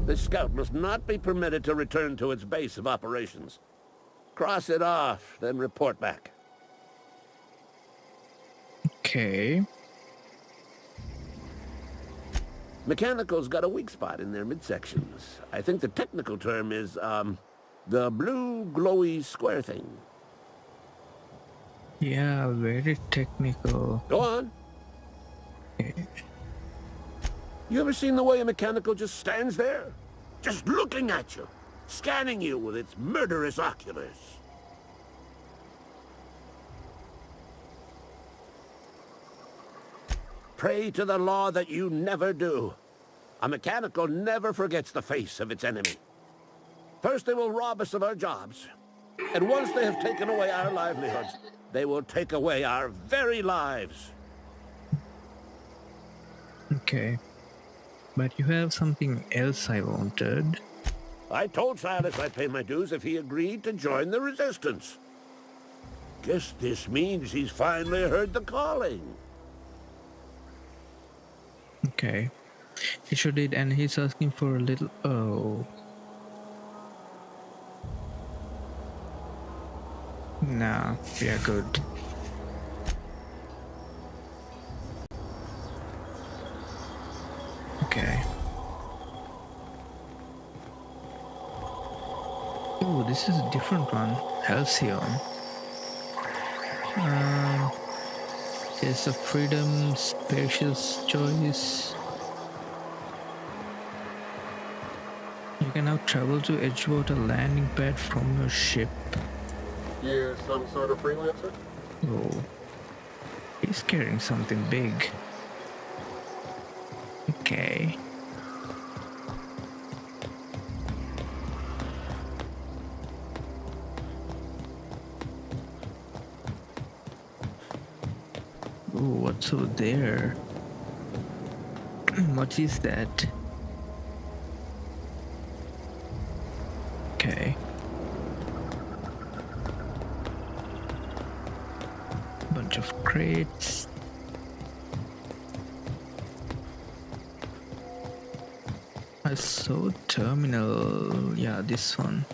[SPEAKER 16] This scout must not be permitted to return to its base of operations. Cross it off, then report back.
[SPEAKER 2] Okay.
[SPEAKER 16] Mechanical's got a weak spot in their midsections. I think the technical term is, the blue glowy square thing.
[SPEAKER 2] Yeah, very technical.
[SPEAKER 16] Go on.
[SPEAKER 2] Okay.
[SPEAKER 16] You ever seen the way a mechanical just stands there? Just looking at you, scanning you with its murderous oculars. Pray to the law that you never do. A mechanical never forgets the face of its enemy. First they will rob us of our jobs. And once they have taken away our livelihoods, they will take away our very lives.
[SPEAKER 2] Okay. But you have something else I wanted.
[SPEAKER 16] I told Silas I'd pay my dues if he agreed to join the resistance. Guess this means he's finally heard the calling.
[SPEAKER 2] Okay. He sure did, and he's asking for a little... Oh. Nah, we are good. Okay. Oh, this is a different one. Halcyon. There's a freedom, spacious choice. You can now travel to Edgewater landing pad from your ship.
[SPEAKER 11] You're some sort of freelancer?
[SPEAKER 2] Oh. He's carrying something big. Okay. Ooh, what's over there? What is that? Okay. Bunch of crates. I saw terminal. Yeah, this one.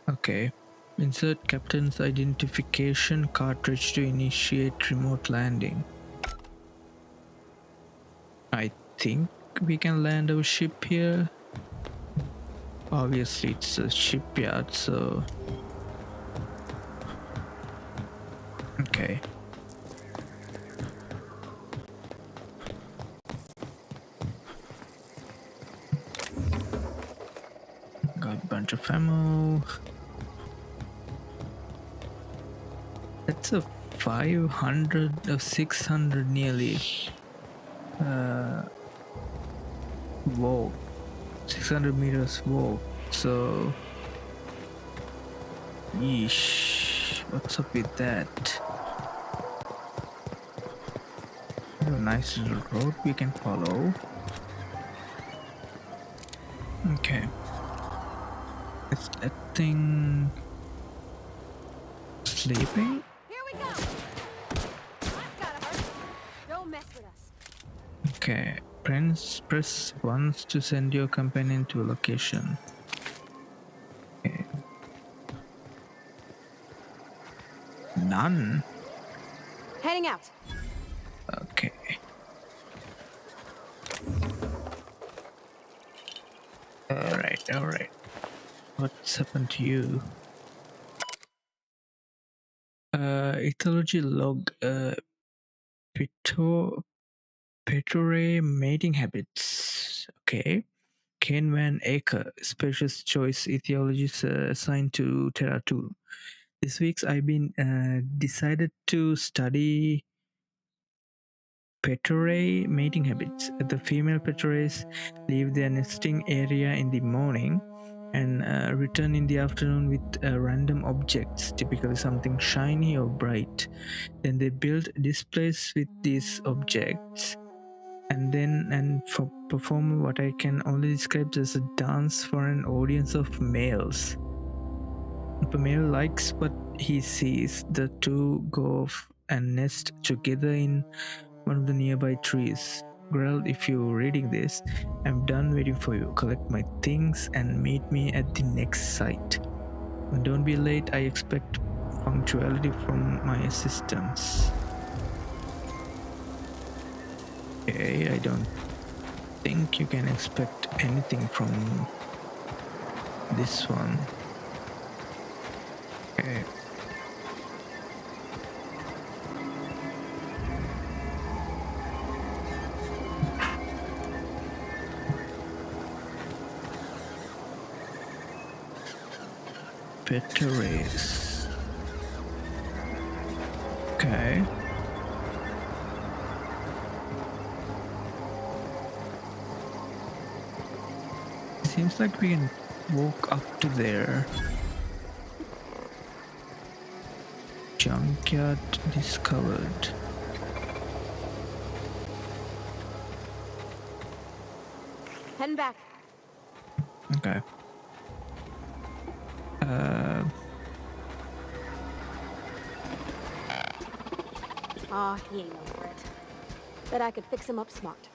[SPEAKER 2] Okay. Insert captain's identification cartridge to initiate remote landing. I think we can land our ship here. Obviously it's a shipyard, so... Okay. Got a bunch of ammo. That's a 500 or 600 nearly. Walk. 600 meters walk. So... Yeesh. What's up with that? A nice little road we can follow. Okay. Is that thing sleeping?
[SPEAKER 3] Here we go. That's gotta hurt. Don't mess with us.
[SPEAKER 2] Okay. Press once to send your companion to a location. Okay. None.
[SPEAKER 3] Heading out.
[SPEAKER 2] Okay. Alright. What's happened to you? Ethology log, Petore mating habits. Okay. Ken Van Aker, Spacious Choice Ethologies assigned to Terra 2. This week's I've been decided to study Petore mating habits. The female petores leave their nesting area in the morning and return in the afternoon with random objects, typically something shiny or bright. Then they build displays with these objects, and perform what I can only describe as a dance for an audience of males. If a male likes what he sees, the two go off and nest together in one of the nearby trees. Grell, if you're reading this, I'm done waiting for you. Collect my things and meet me at the next site. And don't be late, I expect punctuality from my assistants. Okay, I don't think you can expect anything from this one. Okay. Better race. Okay. Seems like we can walk up to there. Junkyard discovered.
[SPEAKER 3] Heading back.
[SPEAKER 2] Okay.
[SPEAKER 3] Aw, he ain't over it. Bet I could fix him up smart.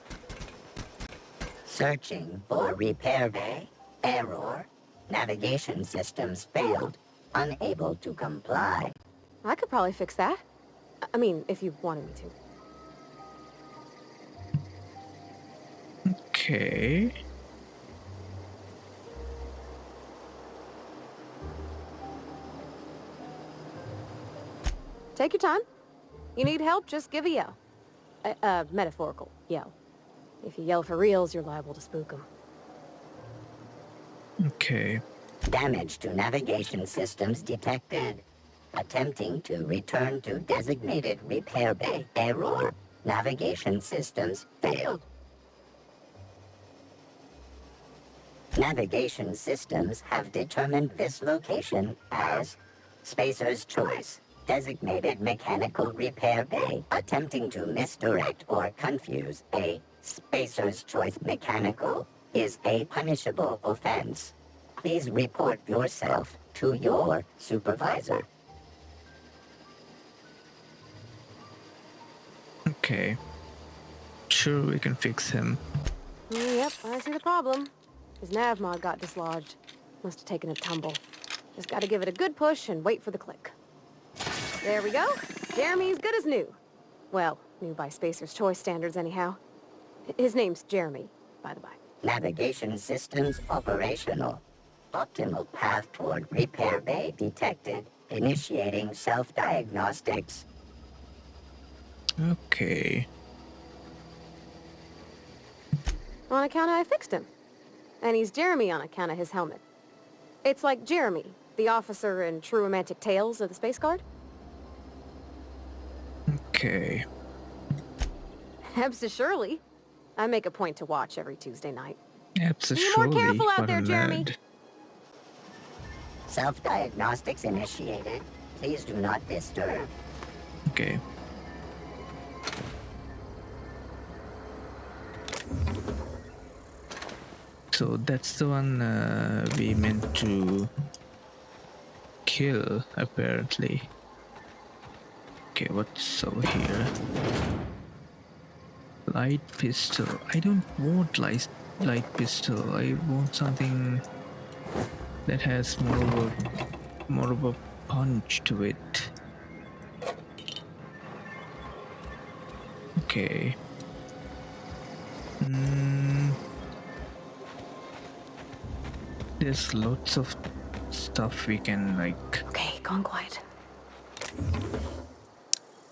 [SPEAKER 17] Searching for repair bay. Error. Navigation systems failed. Unable to comply.
[SPEAKER 3] I could probably fix that. I mean, if you wanted me to.
[SPEAKER 2] Okay.
[SPEAKER 3] Take your time. You need help, just give a yell. Metaphorical yell. If you yell for reals, you're liable to spook them.
[SPEAKER 2] Okay.
[SPEAKER 17] Damage to navigation systems detected. Attempting to return to designated repair bay. Error. Navigation systems failed. Navigation systems have determined this location as Spacer's Choice. Designated mechanical repair bay. Attempting to misdirect or confuse a Spacer's Choice mechanical is a punishable offense. Please report yourself to your supervisor.
[SPEAKER 2] Okay. Sure, we can fix him.
[SPEAKER 3] Yep, I see the problem. His nav mod got dislodged. Must have taken a tumble. Just gotta give it a good push and wait for the click. There we go. Jeremy's good as new. Well, new by Spacer's Choice standards anyhow. His name's Jeremy, by the by.
[SPEAKER 17] Navigation systems operational. Optimal path toward repair bay detected. Initiating self-diagnostics.
[SPEAKER 2] Okay.
[SPEAKER 3] On account of I fixed him. And he's Jeremy on account of his helmet. It's like Jeremy, the officer in True Romantic Tales of the Space Guard.
[SPEAKER 2] Okay.
[SPEAKER 3] Absolutely. I make a point to watch every Tuesday night.
[SPEAKER 2] Absolutely.
[SPEAKER 3] Be more careful out there, Jeremy.
[SPEAKER 17] Self-diagnostics initiated. Please do not disturb.
[SPEAKER 2] Okay. So that's the one we meant to kill, apparently. Okay, what's over here? Light pistol. I don't want light pistol. I want something that has more of a punch to it. Okay. There's lots of stuff we can like.
[SPEAKER 3] Okay, gone quiet.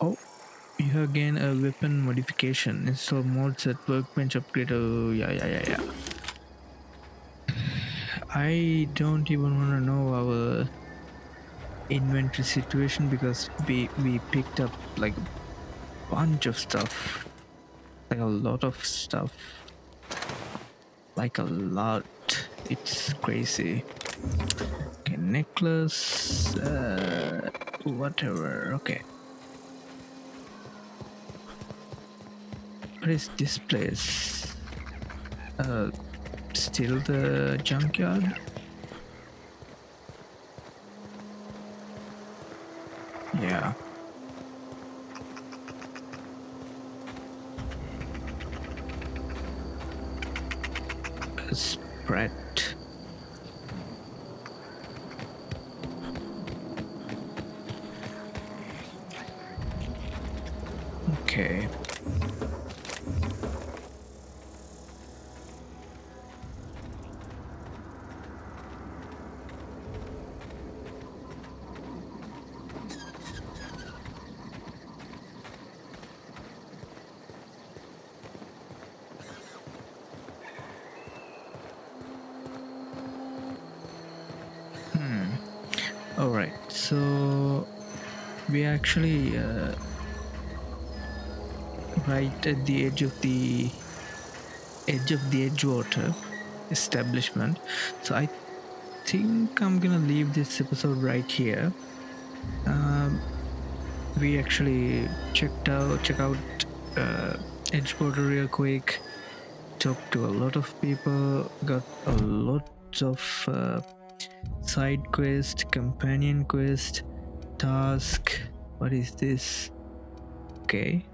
[SPEAKER 2] Oh, you have gained a weapon modification. Install mods at workbench upgrade. Oh, yeah. I don't even want to know our inventory situation because we picked up like a bunch of stuff, like a lot of stuff, like a lot. It's crazy. Okay, necklace, whatever. Okay. What is this place? Still the junkyard? Yeah. Spread. Okay. All right. So we actually right at the edge of the Edgewater establishment. So I think I'm gonna leave this episode right here. We actually check out Edgewater real quick. Talked to a lot of people. Got a lot of side quest, companion quest, task. What is this? Okay,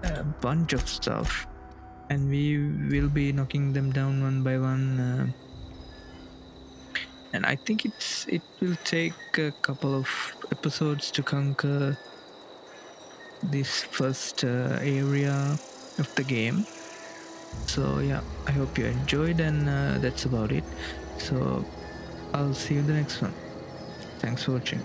[SPEAKER 2] a bunch of stuff, and we will be knocking them down one by one. And I think it will take a couple of episodes to conquer this first area of the game. So yeah, I hope you enjoyed, and that's about it. So I'll see you in the next one. Thanks for watching.